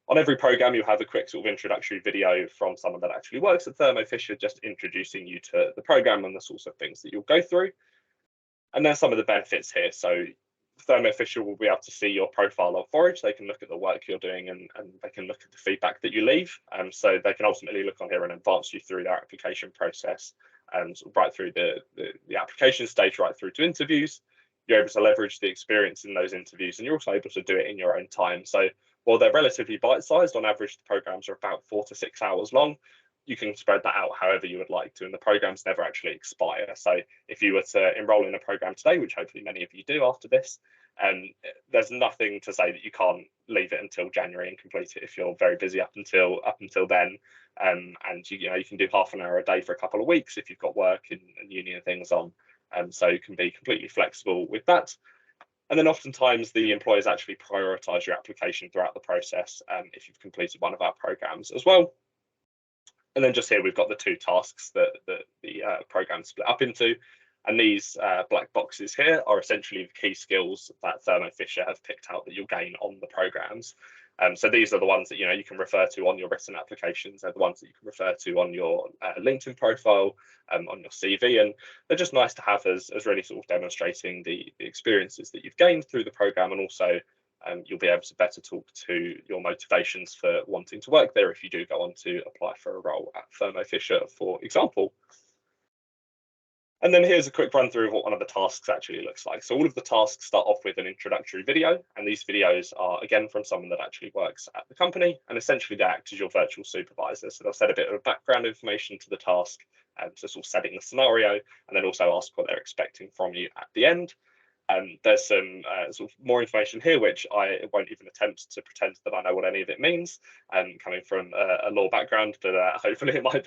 on every program, you'll have a quick sort of introductory video from someone that actually works at Thermo Fisher, just introducing you to the program and the sorts of things that you'll go through. And then some of the benefits here. So Thermo Fisher will be able to see your profile on Forage. They can look at the work you're doing and they can look at the feedback that you leave. So they can ultimately look on here and advance you through their application process, right through the application stage, right through to interviews. You're able to leverage the experience in those interviews, and you're also able to do it in your own time. So while they're relatively bite-sized, on average, the programs are about 4 to 6 hours long. You can spread that out however you would like to, and the programs never actually expire. So if you were to enroll in a program today, which hopefully many of you do after this, there's nothing to say that you can't leave it until January and complete it if you're very busy up until then. And you can do half an hour a day for a couple of weeks if you've got work and uni and things on. So you can be completely flexible with that. And then oftentimes the employers actually prioritise your application throughout the process if you've completed one of our programs as well. And then just here we've got the 2 tasks that the program split up into. And these black boxes here are essentially the key skills that Thermo Fisher have picked out that you'll gain on the programs. So these are the ones that you can refer to on your written applications. They're the ones that you can refer to on your LinkedIn profile, on your CV, and they're just nice to have as really sort of demonstrating the experiences that you've gained through the program, and also you'll be able to better talk to your motivations for wanting to work there if you do go on to apply for a role at Thermo Fisher, for example. And then here's a quick run through of what one of the tasks actually looks like. So all of the tasks start off with an introductory video, and these videos are again from someone that actually works at the company, and essentially they act as your virtual supervisor. So they'll set a bit of background information to the task, so sort of setting the scenario, and then also ask what they're expecting from you at the end. There's some sort of more information here, which I won't even attempt to pretend that I know what any of it means, coming from a law background, but hopefully it might make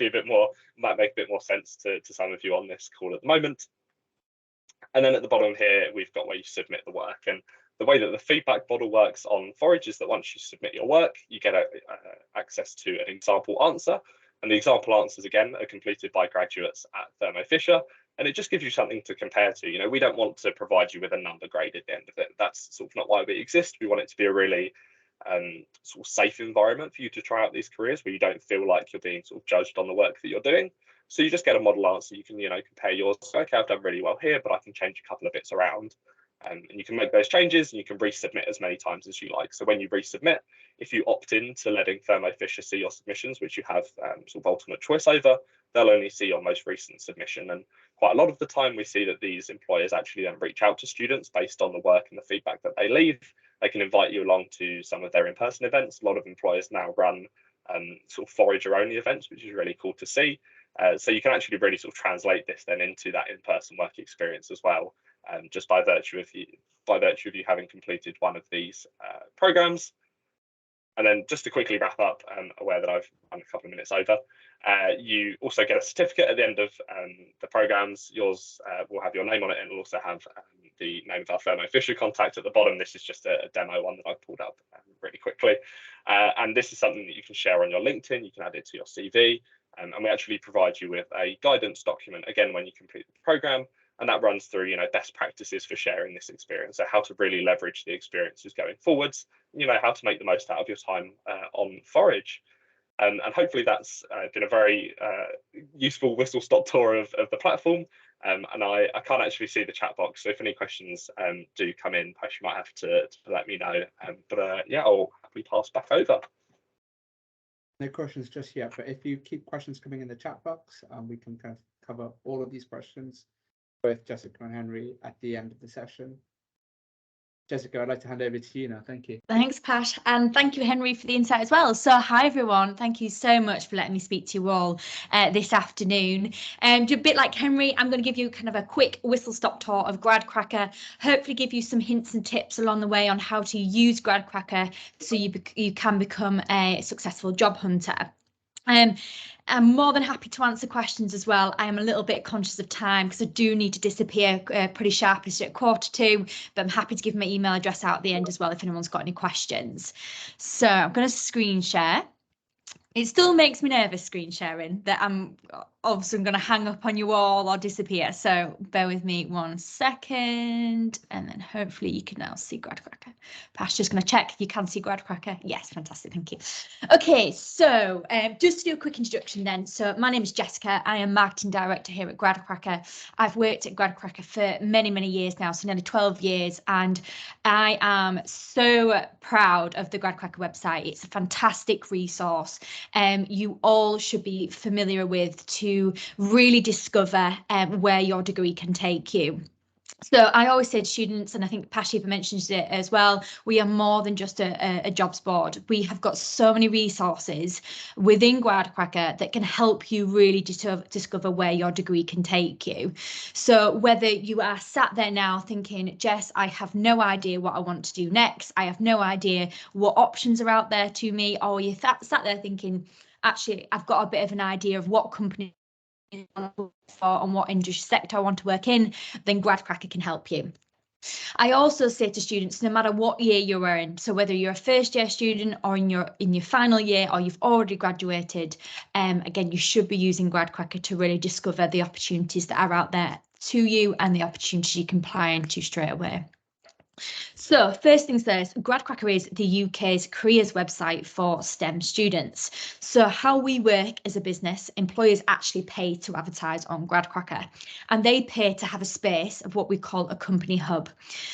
a bit more sense to some of you on this call at the moment. And then at the bottom here, we've got where you submit the work. And the way that the feedback model works on Forage is that once you submit your work, you get access to an example answer. And the example answers, again, are completed by graduates at Thermo Fisher. And it just gives you something to compare to. We don't want to provide you with a number grade at the end of it. That's sort of not why we exist. We want it to be a really sort of safe environment for you to try out these careers where you don't feel like you're being sort of judged on the work that you're doing. So you just get a model answer. You can, compare yours. Okay, I've done really well here, but I can change a couple of bits around. And you can make those changes, and you can resubmit as many times as you like. So when you resubmit, if you opt in to letting Thermo Fisher see your submissions, which you have sort of ultimate choice over, they'll only see your most recent submission. And quite a lot of the time, we see that these employers actually then reach out to students based on the work and the feedback that they leave. They can invite you along to some of their in-person events. A lot of employers now run sort of Forager-only events, which is really cool to see. So you can actually really sort of translate this then into that in-person work experience as well, just by virtue of you having completed one of these programs. And then just to quickly wrap up, aware that I've run a couple of minutes over, you also get a certificate at the end of the programs. Yours will have your name on it, and it'll also have the name of our Thermo Fisher contact at the bottom. This is just a demo one that I've pulled up really quickly. And this is something that you can share on your LinkedIn. You can add it to your CV. And we actually provide you with a guidance document, again, when you complete the program. And that runs through, best practices for sharing this experience. So how to really leverage the experiences going forwards, how to make the most out of your time on Forage. And hopefully that's been a very useful whistle-stop tour of the platform. And I can't actually see the chat box. So if any questions do come in, Pash, you might have to let me know. Yeah, I'll happily pass back over. No questions just yet, but if you keep questions coming in the chat box, we can kind of cover all of these questions, both Jessica and Henry, at the end of the session. Jessica, I'd like to hand over to you now. Thank you. Thanks, Pash. And thank you, Henry, for the insight as well. So hi, everyone. Thank you so much for letting me speak to you all this afternoon. A bit like Henry, I'm going to give you kind of a quick whistle-stop tour of Gradcracker, hopefully give you some hints and tips along the way on how to use Gradcracker so you can become a successful job hunter. I'm more than happy to answer questions as well. I am a little bit conscious of time because I do need to disappear pretty sharply at 1:45, but I'm happy to give my email address out at the end as well if anyone's got any questions. So I'm going to screen share. It still makes me nervous screen sharing that I'm obviously going to hang up on you all or disappear. So bear with me 1 second, and then hopefully you can now see Gradcracker. Pash, just going to check if you can see Gradcracker. Yes, fantastic, thank you. Okay, so just to do a quick introduction then. So my name is Jessica. I am marketing director here at Gradcracker. I've worked at Gradcracker for many, many years now, so nearly 12 years, and I am so proud of the Gradcracker website. It's a fantastic resource. You all should be familiar with to really discover where your degree can take you. So I always say to students, and I think Pash even mentions it as well, we are more than just a jobs board. We have got so many resources within Gradcracker that can help you really discover where your degree can take you. So whether you are sat there now thinking, Jess, I have no idea what I want to do next, I have no idea what options are out there to me, or you sat there thinking, actually, I've got a bit of an idea of what company on what industry sector I want to work in, then Gradcracker can help you. I also say to students, no matter what year you're in, so whether you're a first year student or in your final year or you've already graduated, again, you should be using Gradcracker to really discover the opportunities that are out there to you and the opportunities you can apply into straight away. So first things first, Gradcracker is the UK's careers website for STEM students. So how we work as a business, employers actually pay to advertise on Gradcracker, and they pay to have a space of what we call a company hub.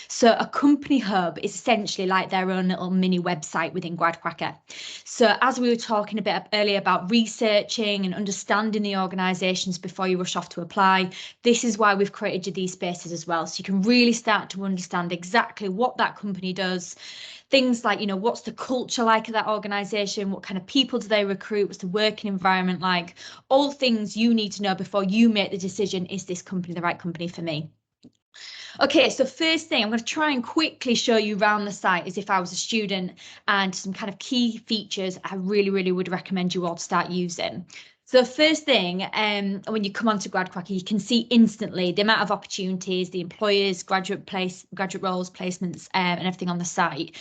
So a company hub is essentially like their own little mini website within Gradcracker. So as we were talking a bit earlier about researching and understanding the organisations before you rush off to apply, this is why we've created these spaces as well. So you can really start to understand exactly what that company does. Things like, you know, what's the culture like of that organisation? What kind of people do they recruit? What's the working environment like? All things you need to know before you make the decision, is this company the right company for me? Okay, so first thing, I'm going to try and quickly show you around the site as if I was a student, and some kind of key features I really would recommend you all to start using. So first thing, when you come onto Gradcracker, you can see instantly the amount of opportunities, the employers, graduate roles, placements, and everything on the site.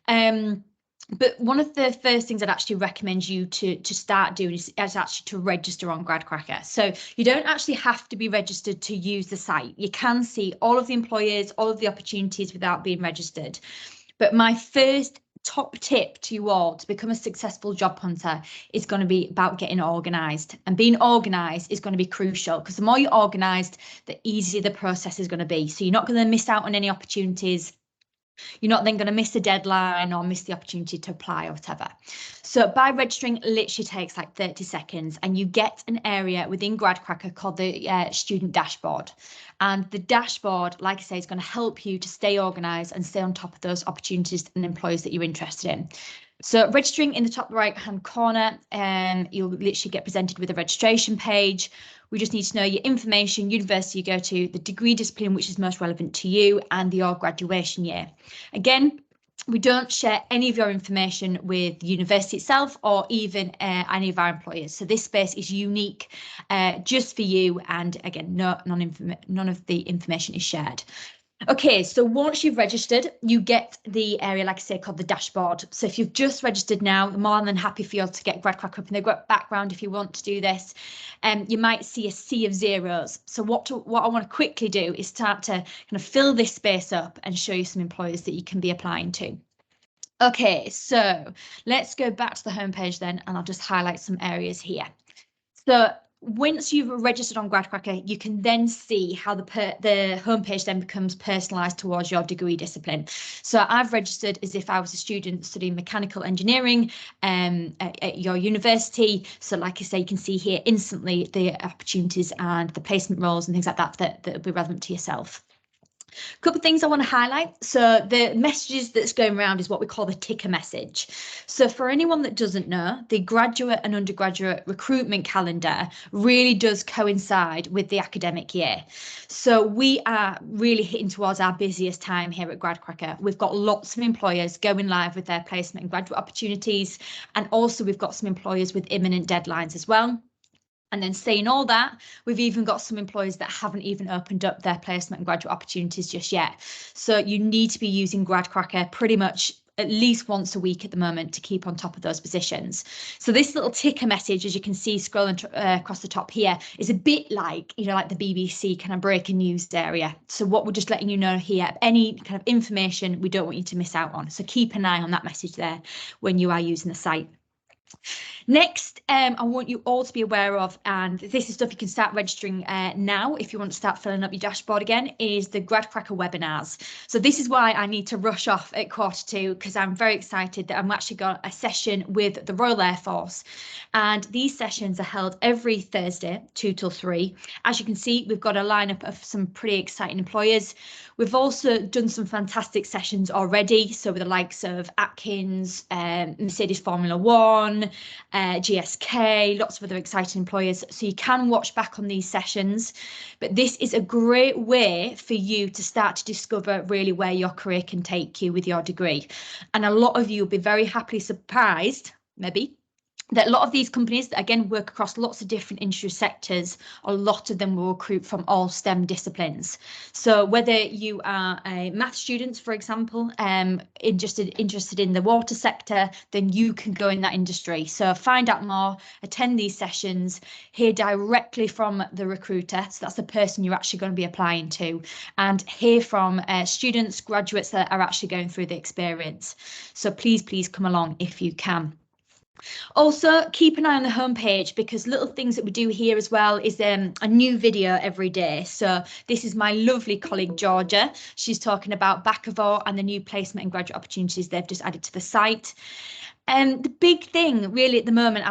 But one of the first things I'd actually recommend you to start doing is actually to register on Gradcracker. So you don't actually have to be registered to use the site. You can see all of the employers, all of the opportunities without being registered. But my first top tip to you all to become a successful job hunter is going to be about getting organised, and being organised is going to be crucial, because the more you're organised, the easier the process is going to be. So you're not going to miss out on any opportunities. You're not then going to miss a deadline or miss the opportunity to apply or whatever. So by registering, it literally takes like 30 seconds, and you get an area within Gradcracker called the student dashboard. And the dashboard, like I say, is going to help you to stay organised and stay on top of those opportunities and employers that you're interested in. So registering in the top right hand corner, you'll literally get presented with a registration page. We just need to know your information, university you go to, the degree discipline which is most relevant to you, and your graduation year. Again, we don't share any of your information with the university itself or even any of our employers. So this space is unique just for you, and again, none of the information is shared. Okay, so once you've registered, you get the area, like I say, called the dashboard. So if you've just registered now, I'm more than happy for you to get Gradcracker up in the background if you want to do this. You might see a sea of zeros. So what I want to quickly do is start to kind of fill this space up and show you some employers that you can be applying to. Okay, so let's go back to the homepage then, and I'll just highlight some areas here. So once you've registered on Gradcracker, you can then see how the homepage then becomes personalised towards your degree discipline. So I've registered as if I was a student studying mechanical engineering at your university. So like I say, you can see here instantly the opportunities and the placement roles and things like that will be relevant to yourself. A couple of things I want to highlight. So the messages that's going around is what we call the ticker message. So for anyone that doesn't know, the graduate and undergraduate recruitment calendar really does coincide with the academic year. So we are really hitting towards our busiest time here at Gradcracker. We've got lots of employers going live with their placement and graduate opportunities, and also we've got some employers with imminent deadlines as well. And then saying all that, we've even got some employers that haven't even opened up their placement and graduate opportunities just yet. So you need to be using Gradcracker pretty much at least once a week at the moment to keep on top of those positions. So this little ticker message, as you can see scrolling across the top here, is a bit like, you know, like the BBC kind of breaking news area. So what we're just letting you know here, any kind of information we don't want you to miss out on. So keep an eye on that message there when you are using the site. Next, I want you all to be aware of, and this is stuff you can start registering now if you want to start filling up your dashboard again, is the Gradcracker webinars. So this is why I need to rush off at 2:15, because I'm very excited that I've actually got a session with the Royal Air Force, and these sessions are held every Thursday 2 till 3. As you can see, we've got a lineup of some pretty exciting employers. We've also done some fantastic sessions already, so with the likes of Atkins, Mercedes Formula One, GSK, lots of other exciting employers. So you can watch back on these sessions, but this is a great way for you to start to discover really where your career can take you with your degree. And a lot of you will be very happily surprised, maybe, that a lot of these companies that again work across lots of different industry sectors, a lot of them will recruit from all STEM disciplines. So whether you are a math student, for example, interested in the water sector, then you can go in that industry. So find out more, attend these sessions, hear directly from the recruiter. So that's the person you're actually going to be applying to, and hear from students, graduates that are actually going through the experience. So please come along if you can. Also, keep an eye on the homepage, because little things that we do here as well is a new video every day. So this is my lovely colleague Georgia. She's talking about Bakkavor and the new placement and graduate opportunities they've just added to the site. The big thing really at the moment,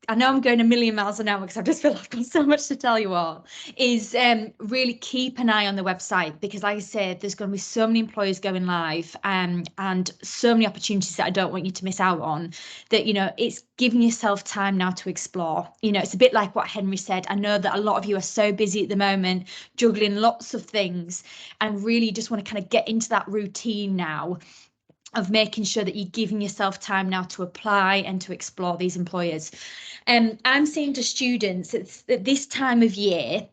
I know I'm going a million miles an hour because I just feel like I've got so much to tell you all, is really keep an eye on the website, because like I said, there's going to be so many employers going live and so many opportunities that I don't want you to miss out on, that, you know, it's giving yourself time now to explore. You know, it's a bit like what Henry said. I know that a lot of you are so busy at the moment, juggling lots of things, and really just want to kind of get into that routine now of making sure that you're giving yourself time now to apply and to explore these employers. I'm saying to students, it's at this time of year,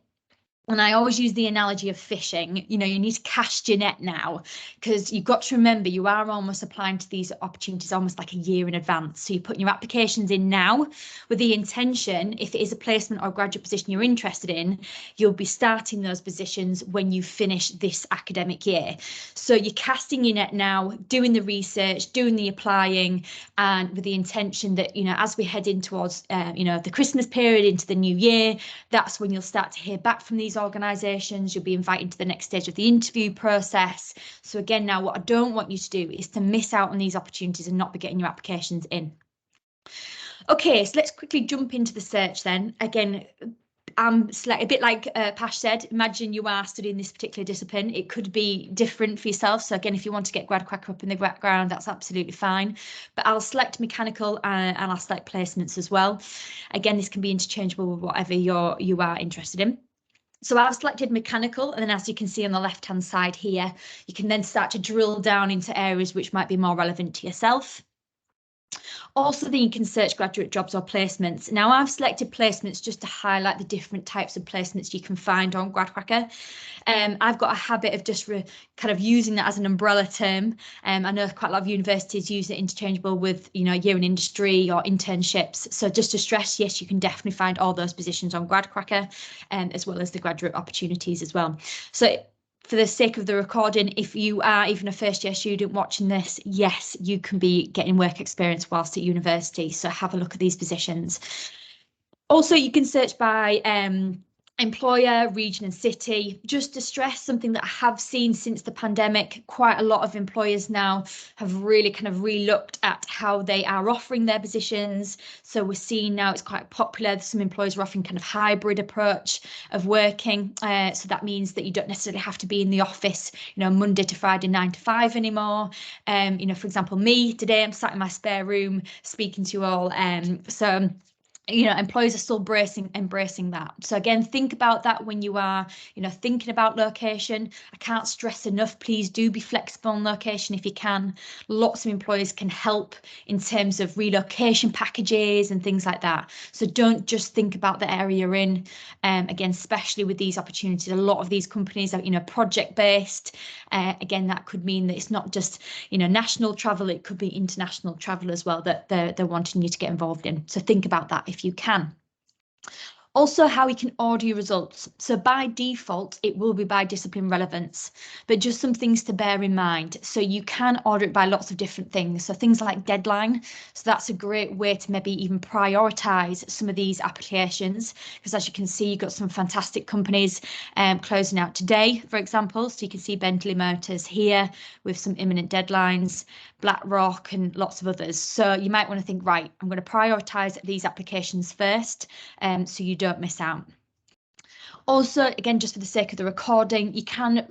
and I always use the analogy of fishing, you know, you need to cast your net now, because you've got to remember you are almost applying to these opportunities almost like a year in advance. So you're putting your applications in now with the intention, if it is a placement or graduate position you're interested in, you'll be starting those positions when you finish this academic year. So you're casting your net now, doing the research, doing the applying, and with the intention that, you know, as we head in towards, you know, the Christmas period into the new year, that's when you'll start to hear back from these organisations. You'll be invited to the next stage of the interview process. So again, now what I don't want you to do is to miss out on these opportunities and not be getting your applications in. Okay, so let's quickly jump into the search then. Again, a bit like Pash said, imagine you are studying this particular discipline. It could be different for yourself. So again, if you want to get Gradcracker up in the background, that's absolutely fine. But I'll select mechanical and I'll select placements as well. Again, this can be interchangeable with whatever you are interested in. So I've selected mechanical, and then as you can see on the left-hand side here, you can then start to drill down into areas which might be more relevant to yourself. Also, then you can search graduate jobs or placements. Now I've selected placements just to highlight the different types of placements you can find on Gradcracker. I've got a habit of just kind of using that as an umbrella term. I know quite a lot of universities use it interchangeable with, you know, year in industry or internships. So just to stress, yes, you can definitely find all those positions on Gradcracker, as well as the graduate opportunities as well. So for the sake of the recording, if you are even a first year student watching this, yes, you can be getting work experience whilst at university. So have a look at these positions. Also, you can search by employer, region and city. Just to stress something that I have seen since the pandemic, quite a lot of employers now have really kind of re-looked at how they are offering their positions. So we're seeing now it's quite popular. Some employers are offering kind of hybrid approach of working. So that means that you don't necessarily have to be in the office, you know, Monday to Friday, 9 to 5 anymore. You know, for example, me today, I'm sat in my spare room speaking to you all. So you know, employers are still embracing that. So again, think about that when you are, you know, thinking about location. I can't stress enough, please do be flexible on location if you can. Lots of employers can help in terms of relocation packages and things like that. So don't just think about the area you're in. Again, especially with these opportunities, a lot of these companies are, you know, project based. Again, that could mean that it's not just, you know, national travel, it could be international travel as well that they're wanting you to get involved in. So think about that if you can. Also, how we can order your results. So by default, it will be by discipline relevance, but just some things to bear in mind. So you can order it by lots of different things. So things like deadline. So that's a great way to maybe even prioritize some of these applications, because as you can see, you've got some fantastic companies closing out today, for example. So you can see Bentley Motors here with some imminent deadlines, BlackRock and lots of others. So you might want to think, right, I'm going to prioritize these applications first, so you don't miss out. Also, again, just for the sake of the recording, you can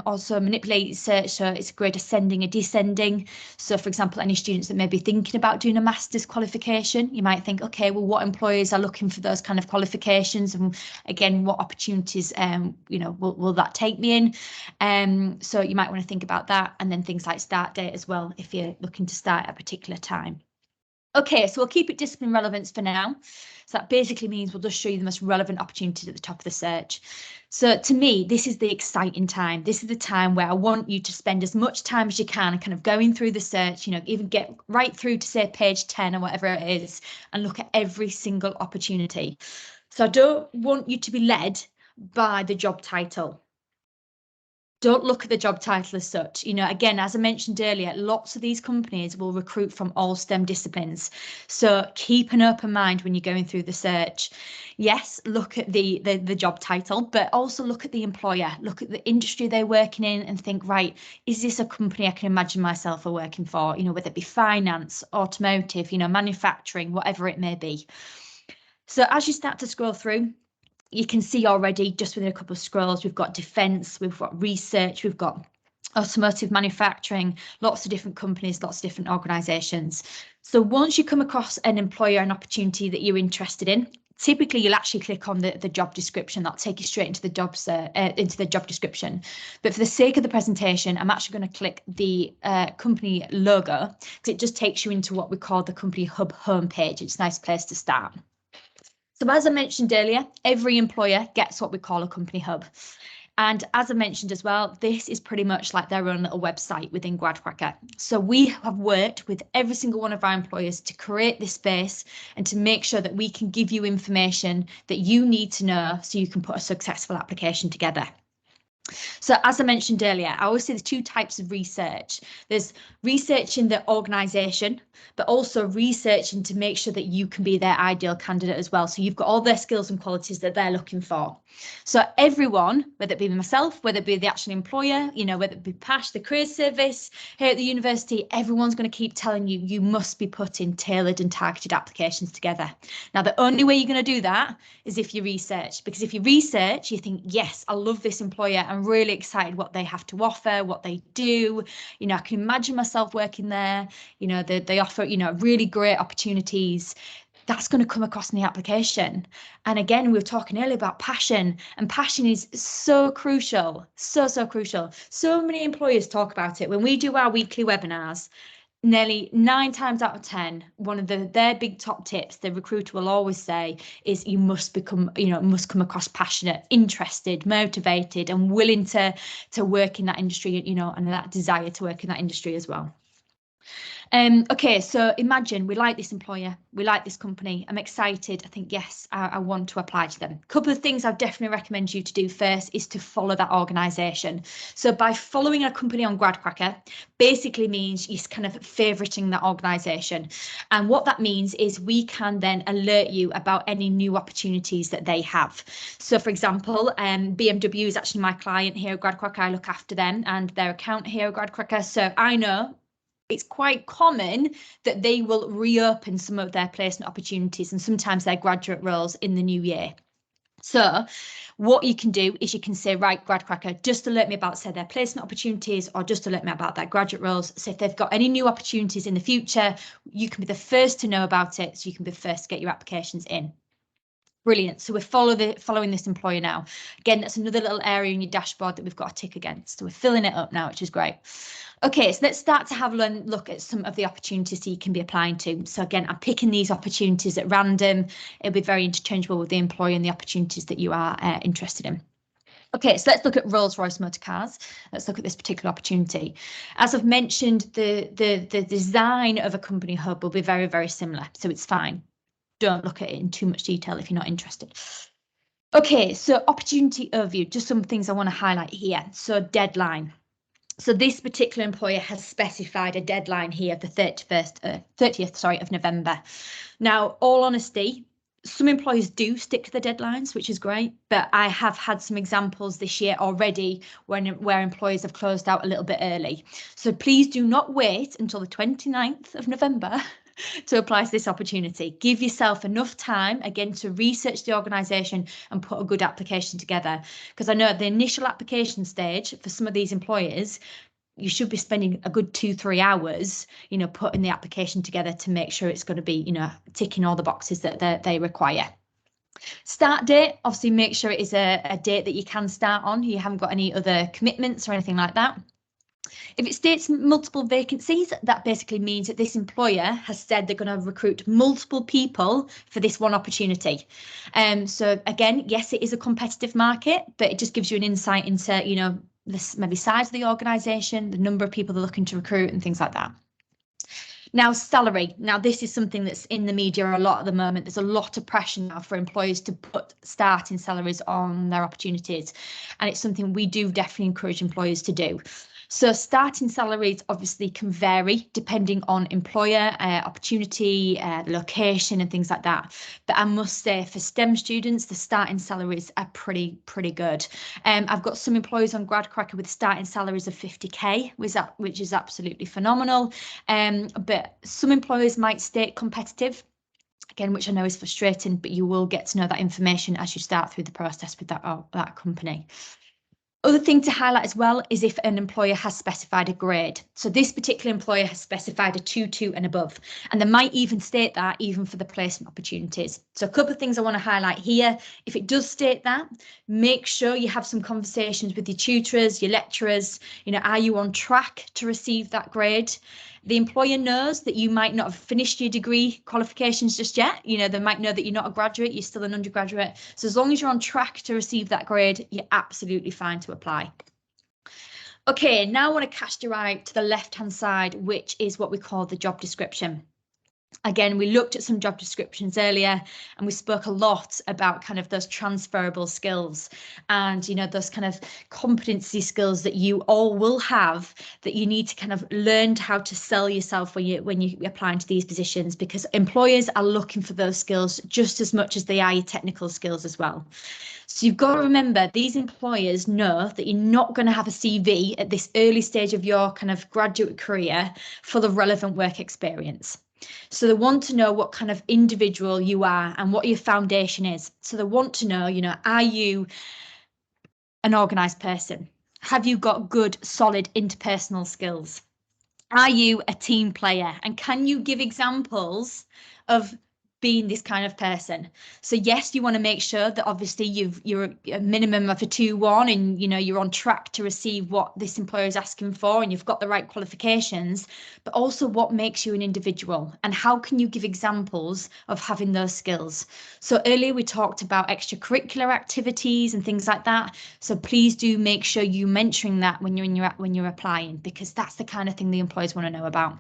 also manipulate search, so it's great ascending or descending. So for example, any students that may be thinking about doing a master's qualification, you might think, okay, well, what employers are looking for those kind of qualifications, and again, what opportunities you know, will that take me in? So you might want to think about that, and then things like start date as well if you're looking to start at a particular time. Okay, so we'll keep it discipline relevance for now. So that basically means we'll just show you the most relevant opportunities at the top of the search. So to me, this is the exciting time. This is the time where I want you to spend as much time as you can kind of going through the search, you know, even get right through to say page 10 or whatever it is, and look at every single opportunity. So I don't want you to be led by the job title. Don't look at the job title as such. You know, again, as I mentioned earlier, lots of these companies will recruit from all STEM disciplines. So keep an open mind when you're going through the search. Yes, look at the job title, but also look at the employer, look at the industry they're working in and think, right, is this a company I can imagine myself working for? You know, whether it be finance, automotive, you know, manufacturing, whatever it may be. So as you start to scroll through, you can see already just within a couple of scrolls, we've got defence, we've got research, we've got automotive manufacturing, lots of different companies, lots of different organisations. So once you come across an employer, an opportunity that you're interested in, typically you'll actually click on the job description. That'll take you straight into the job description. But for the sake of the presentation, I'm actually going to click the company logo because it just takes you into what we call the company hub homepage. It's a nice place to start. So as I mentioned earlier, every employer gets what we call a company hub. And as I mentioned as well, this is pretty much like their own little website within Gradcracker. So we have worked with every single one of our employers to create this space and to make sure that we can give you information that you need to know so you can put a successful application together. So as I mentioned earlier, I always say there's two types of research. There's researching the organisation, but also researching to make sure that you can be their ideal candidate as well. So you've got all their skills and qualities that they're looking for. So everyone, whether it be myself, whether it be the actual employer, you know, whether it be PASH, the career service here at the university, everyone's going to keep telling you, you must be putting tailored and targeted applications together. Now, the only way you're going to do that is if you research, because if you research, you think, yes, I love this employer. I'm really excited what they have to offer, what they do. You know, I can imagine myself working there. You know, they offer, you know, really great opportunities. That's going to come across in the application. And again, we were talking earlier about passion, and passion is so crucial, so crucial. So many employers talk about it. When we do our weekly webinars, nearly 9 times out of 10, one of their big top tips the recruiter will always say is you must become, you know, must come across passionate, interested, motivated, and willing to work in that industry, you know, and that desire to work in that industry as well. Okay, so imagine we like this employer, we like this company, I'm excited, I think, yes, I want to apply to them. A couple of things I'd definitely recommend you to do first is to follow that organisation. So by following a company on Gradcracker, basically means you're kind of favoriting that organisation. And what that means is we can then alert you about any new opportunities that they have. So for example, BMW is actually my client here at Gradcracker. I look after them and their account here at Gradcracker. So I know it's quite common that they will reopen some of their placement opportunities and sometimes their graduate roles in the new year. So what you can do is you can say, right, Gradcracker, just alert me about, say, their placement opportunities or just alert me about their graduate roles. So if they've got any new opportunities in the future, you can be the first to know about it. So you can be the first to get your applications in. Brilliant. So we're following this employer now. Again, that's another little area in your dashboard that we've got a tick against. So we're filling it up now, which is great. Okay, so let's start to have a look at some of the opportunities that you can be applying to. So again, I'm picking these opportunities at random. It'll be very interchangeable with the employer and the opportunities that you are interested in. Okay, so let's look at Rolls-Royce Motor Cars. Let's look at this particular opportunity. As I've mentioned, the design of a company hub will be very, very similar, so it's fine. Don't look at it in too much detail if you're not interested. Okay, so opportunity overview, just some things I want to highlight here. So deadline. So this particular employer has specified a deadline here of the 30th of November. Now, all honesty, some employers do stick to the deadlines, which is great, but I have had some examples this year already where employers have closed out a little bit early. So please do not wait until the 29th of November to apply to this opportunity. Give yourself enough time, again, to research the organisation and put a good application together. Because I know at the initial application stage for some of these employers, you should be spending a good 2-3 hours, you know, putting the application together to make sure it's going to be, you know, ticking all the boxes that they require. Start date, obviously make sure it is a date that you can start on. You haven't got any other commitments or anything like that. If it states multiple vacancies, that basically means that this employer has said they're going to recruit multiple people for this one opportunity. So again, yes, it is a competitive market, but it just gives you an insight into, you know, this maybe size of the organisation, the number of people they're looking to recruit and things like that. Now, salary. Now, this is something that's in the media a lot at the moment. There's a lot of pressure now for employers to put starting salaries on their opportunities. And it's something we do definitely encourage employers to do. So starting salaries obviously can vary depending on employer, opportunity, location and things like that. But I must say for STEM students, the starting salaries are pretty good. I've got some employers on Gradcracker with starting salaries of 50k, which is absolutely phenomenal. But some employers might state competitive. Again, which I know is frustrating, but you will get to know that information as you start through the process with that company. Other thing to highlight as well is if an employer has specified a grade. So this particular employer has specified a 2 and above, and they might even state that even for the placement opportunities. So a couple of things I want to highlight here. If it does state that, make sure you have some conversations with your tutors, your lecturers. You know, are you on track to receive that grade? The employer knows that you might not have finished your degree qualifications just yet. You know, they might know that you're not a graduate, you're still an undergraduate. So as long as you're on track to receive that grade, you're absolutely fine to apply. Okay, now I want to cast your eye to the left-hand side, which is what we call the job description. Again, we looked at some job descriptions earlier and we spoke a lot about kind of those transferable skills and, you know, those kind of competency skills that you all will have that you need to kind of learn how to sell yourself when you apply into these positions, because employers are looking for those skills just as much as they are your technical skills as well. So you've got to remember, these employers know that you're not going to have a CV at this early stage of your kind of graduate career for the relevant work experience. So they want to know what kind of individual you are and what your foundation is. So they want to know, you know, are you an organised person? Have you got good, solid interpersonal skills? Are you a team player? And can you give examples of being this kind of person? So yes, you want to make sure that obviously you're a minimum of a 2-1 and, you know, you're on track to receive what this employer is asking for and you've got the right qualifications, but also what makes you an individual and how can you give examples of having those skills? So earlier we talked about extracurricular activities and things like that. So please do make sure you're mentioning that when you're applying, because that's the kind of thing the employers want to know about.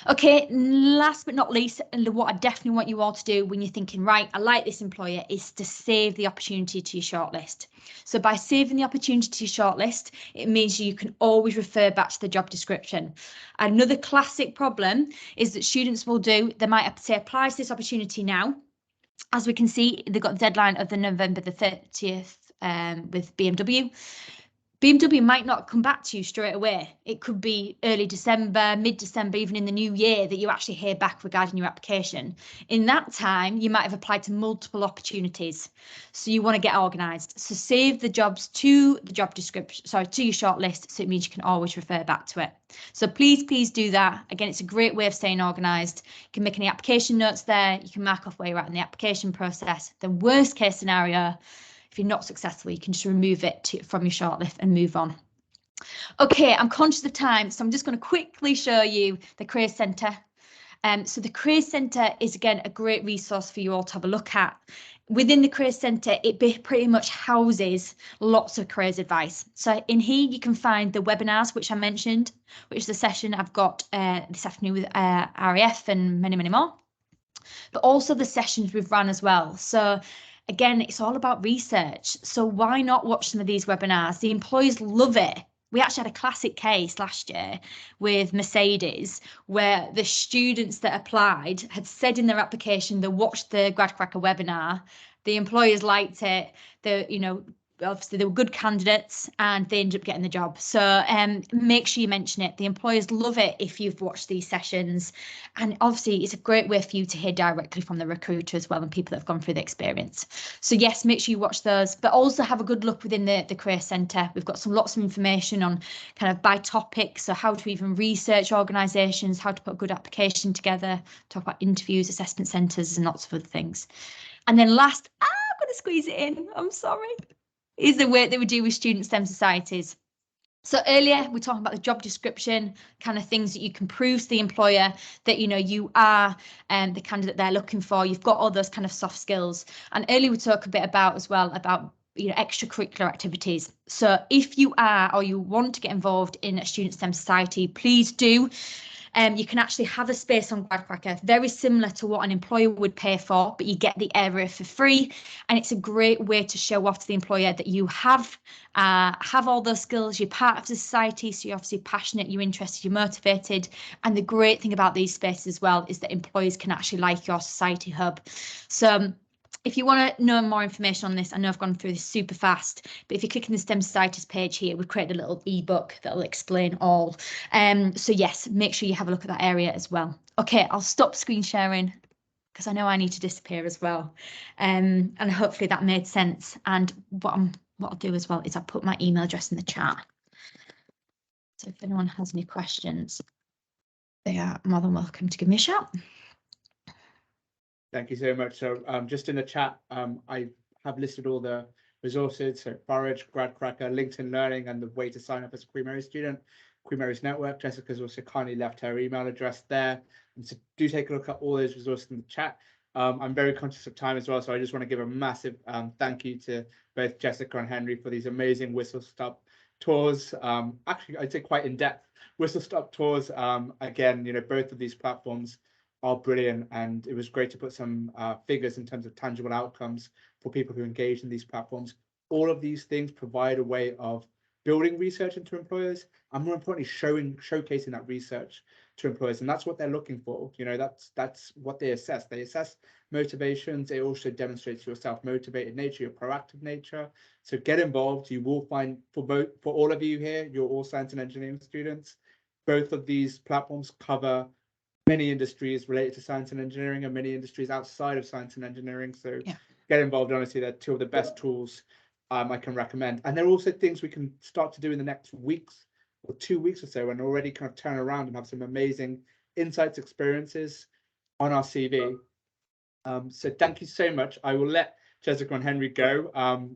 Okay, last but not least, what I definitely want you all to do when you're thinking, right, I like this employer, is to save the opportunity to your shortlist. So by saving the opportunity to your shortlist, it means you can always refer back to the job description. Another classic problem is that students will do, they might say apply to this opportunity now. As we can see, they've got the deadline of the November the 30th with BMW. BMW might not come back to you straight away. It could be early December, mid-December, even in the new year that you actually hear back regarding your application. In that time, you might have applied to multiple opportunities. So you want to get organised. So save the jobs to the job description, to your shortlist, so it means you can always refer back to it. So please do that. Again, it's a great way of staying organised. You can make any application notes there. You can mark off where you're at in the application process. The worst case scenario, if you're not successful, you can just remove it from your shortlist and move on. Okay, I'm conscious of time, so I'm just going to quickly show you the Careers Centre. So the Careers Centre is, again, a great resource for you all to have a look at. Within the Careers Centre, it pretty much houses lots of careers advice. So in here, you can find the webinars, which I mentioned, which is the session I've got this afternoon with RAF and many more, but also the sessions we've run as well. So again, it's all about research. So why not watch some of these webinars? The employees love it. We actually had a classic case last year with Mercedes where the students that applied had said in their application they watched the Gradcracker webinar. The employers liked it. Obviously they were good candidates and they ended up getting the job. So make sure you mention it. The employers love it if you've watched these sessions. And obviously it's a great way for you to hear directly from the recruiter as well and people that have gone through the experience. So yes, make sure you watch those, but also have a good look within the Career Centre. We've got lots of information on kind of by topic. So how to even research organisations, how to put a good application together, talk about interviews, assessment centres and lots of other things. And then last, I'm going to squeeze it in, I'm sorry, is the work that we do with student STEM societies. So earlier we're talking about the job description, kind of things that you can prove to the employer that you are the candidate they're looking for. You've got all those kind of soft skills. And earlier we talked a bit about as well about extracurricular activities. So if you are or you want to get involved in a student STEM society, please do. You can actually have a space on Gradcracker, very similar to what an employer would pay for, but you get the area for free. And it's a great way to show off to the employer that you have all those skills, you're part of the society, so you're obviously passionate, you're interested, you're motivated. And the great thing about these spaces as well is that employers can actually like your society hub. So if you want to know more information on this, I know I've gone through this super fast, but if you click on the STEM Societies page here, we've created a little ebook that'll explain all. So yes, make sure you have a look at that area as well. Okay, I'll stop screen sharing because I know I need to disappear as well. And hopefully that made sense. And what I'll do as well is I'll put my email address in the chat. So if anyone has any questions, they are more than welcome to give me a shout. Thank you so much. So just in the chat, I have listed all the resources, so Forage, Gradcracker, LinkedIn Learning, and the way to sign up as a Queen Mary student. Queen Mary's network. Jessica's also kindly left her email address there. And so do take a look at all those resources in the chat. I'm very conscious of time as well, so I just want to give a massive thank you to both Jessica and Henry for these amazing whistle stop tours. Actually, I'd say quite in-depth whistle stop tours. Again, both of these platforms are brilliant, and it was great to put some figures in terms of tangible outcomes for people who engage in these platforms. All of these things provide a way of building research into employers, and more importantly, showcasing that research to employers, and that's what they're looking for. That's what they assess. They assess motivations. It also demonstrates your self-motivated nature, your proactive nature. So get involved. You will find for all of you here, you're all science and engineering students. Both of these platforms cover many industries related to science and engineering and many industries outside of science and engineering. So yeah, get involved. Honestly, they're two of the best tools I can recommend. And there are also things we can start to do in the next weeks or 2 weeks or so, and already kind of turn around and have some amazing insights, experiences on our CV. So thank you so much. I will let Jessica and Henry go.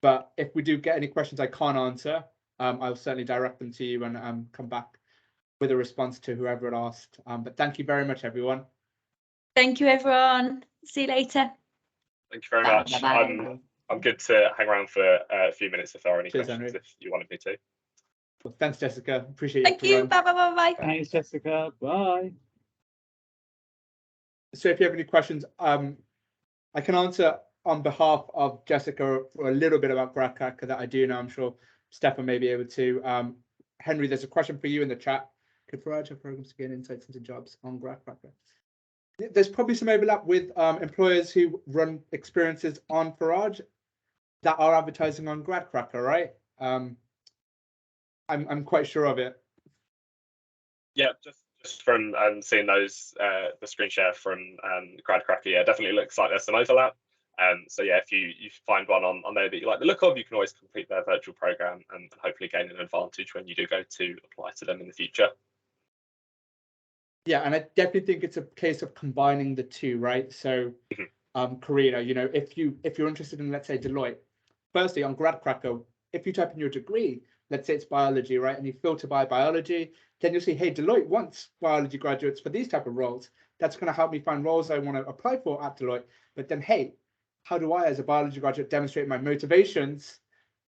But if we do get any questions I can't answer, I'll certainly direct them to you and come back with a response to whoever had asked. But thank you very much, everyone. Thank you, everyone. See you later. Thank you very much. Bye. I'm good to hang around for a few minutes if there are any questions, Henry. if you wanted me to. Well, thanks, Jessica. Appreciate it. Thank you. Bye. Thanks, Jessica. Bye. So if you have any questions, I can answer on behalf of Jessica for a little bit about Gradcracker that I do know. I'm sure Stefan may be able to. Henry, there's a question for you in the chat. Could Forage have programs to gain insights into jobs on Gradcracker? There's probably some overlap with employers who run experiences on Forage that are advertising on Gradcracker, right? I'm quite sure of it. Yeah, just from seeing those the screen share from Gradcracker, yeah, definitely looks like there's some overlap. So yeah, if you find one on there that you like the look of, you can always complete their virtual program and hopefully gain an advantage when you do go to apply to them in the future. Yeah, and I definitely think it's a case of combining the two, right? So, Karina, if you're interested in, let's say, Deloitte, firstly on Gradcracker, if you type in your degree, let's say it's biology, right, and you filter by biology, then you'll see, hey, Deloitte wants biology graduates for these type of roles. That's going to help me find roles I want to apply for at Deloitte. But then, hey, how do I, as a biology graduate, demonstrate my motivations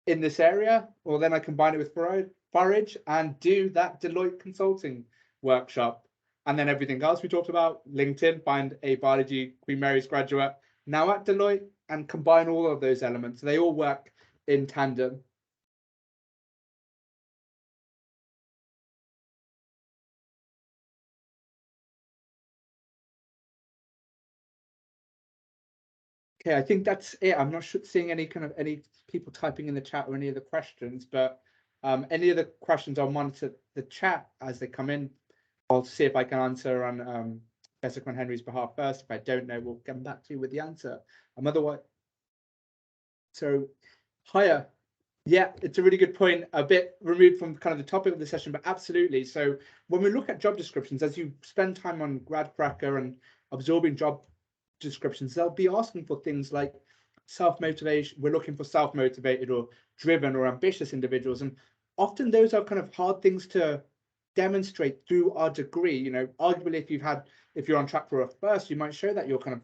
in this area? Well, then I combine it with Forage and do that Deloitte consulting workshop. And then everything else we talked about, LinkedIn, find a biology Queen Mary's graduate now at Deloitte and combine all of those elements. They all work in tandem. Okay, I think that's it. I'm not seeing any people typing in the chat or any of the questions, but any of the questions, I'll monitor the chat as they come in. I'll see if I can answer on Jessica and Henry's behalf first. If I don't know, we'll come back to you with the answer. Otherwise, so higher. Yeah, it's a really good point. A bit removed from kind of the topic of the session, but absolutely. So when we look at job descriptions, as you spend time on Gradcracker and absorbing job descriptions, they'll be asking for things like self-motivation. We're looking for self-motivated or driven or ambitious individuals. And often those are kind of hard things to demonstrate through our degree. You know, arguably if you're on track for a first, you might show that you're kind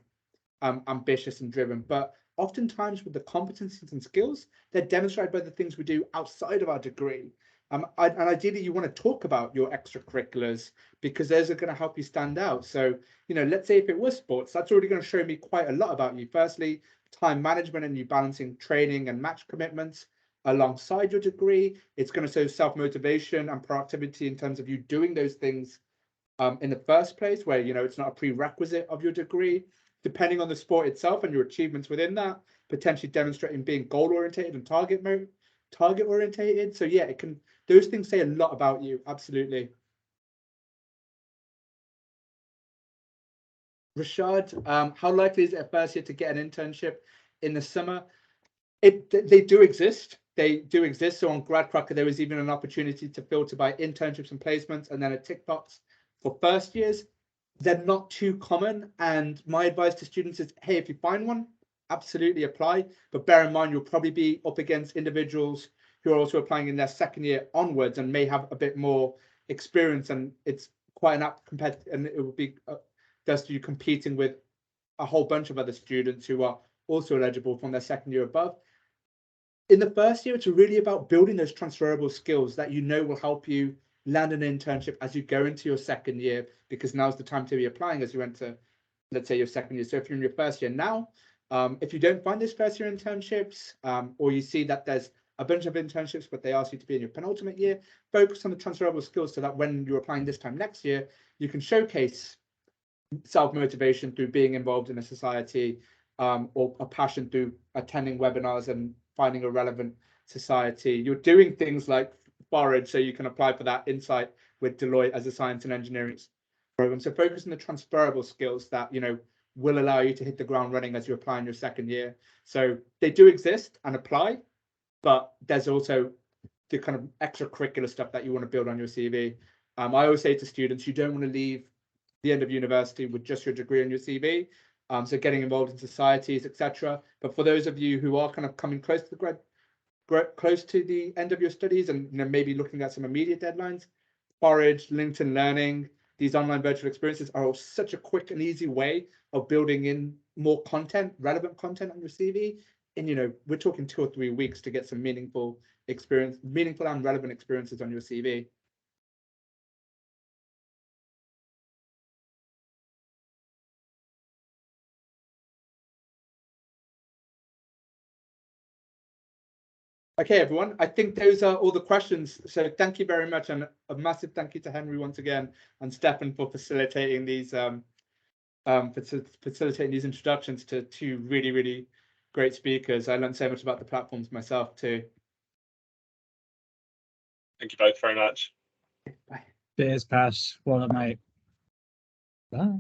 of ambitious and driven, but oftentimes with the competencies and skills, they're demonstrated by the things we do outside of our degree. And ideally, you want to talk about your extracurriculars because those are going to help you stand out. So, you know, let's say if it was sports, that's already going to show me quite a lot about you. Firstly, time management and you balancing training and match commitments alongside your degree. It's going to show self-motivation and proactivity in terms of you doing those things in the first place, where, you know, it's not a prerequisite of your degree. Depending on the sport itself and your achievements within that, potentially demonstrating being goal-orientated and target-orientated. So yeah, those things say a lot about you, absolutely. Rashad, how likely is it a first year to get an internship in the summer? They do exist. They do exist. So on Gradcracker, there was even an opportunity to filter by internships and placements, and then a tick box for first years. They're not too common. And my advice to students is, hey, if you find one, absolutely apply. But bear in mind, you'll probably be up against individuals who are also applying in their second year onwards and may have a bit more experience. And it's quite an apt competitive, and it would be just you competing with a whole bunch of other students who are also eligible from their second year above. In the first year, it's really about building those transferable skills that you know will help you land an internship as you go into your second year, because now's the time to be applying as you enter, let's say, your second year. So if you're in your first year now, if you don't find those first year internships, or you see that there's a bunch of internships, but they ask you to be in your penultimate year, focus on the transferable skills so that when you're applying this time next year, you can showcase self-motivation through being involved in a society, or a passion through attending webinars and finding a relevant society. You're doing things like Forage, so you can apply for that insight with Deloitte as a science and engineering program. So focus on the transferable skills that, you know, will allow you to hit the ground running as you apply in your second year. So they do exist and apply, but there's also the kind of extracurricular stuff that you want to build on your CV. I always say to students, you don't want to leave the end of university with just your degree on your CV. So getting involved in societies, etc. But for those of you who are kind of coming close to the end of your studies and, you know, maybe looking at some immediate deadlines, Forage, LinkedIn Learning, these online virtual experiences are all such a quick and easy way of building in more content, relevant content on your CV. And, you know, we're talking 2 or 3 weeks to get some meaningful and relevant experiences on your CV. Okay, everyone, I think those are all the questions. So thank you very much. And a massive thank you to Henry once again and Stefan for facilitating these introductions to 2 really, really great speakers. I learned so much about the platforms myself too. Thank you both very much. Bye. Cheers, Pash. Well done, mate. Bye.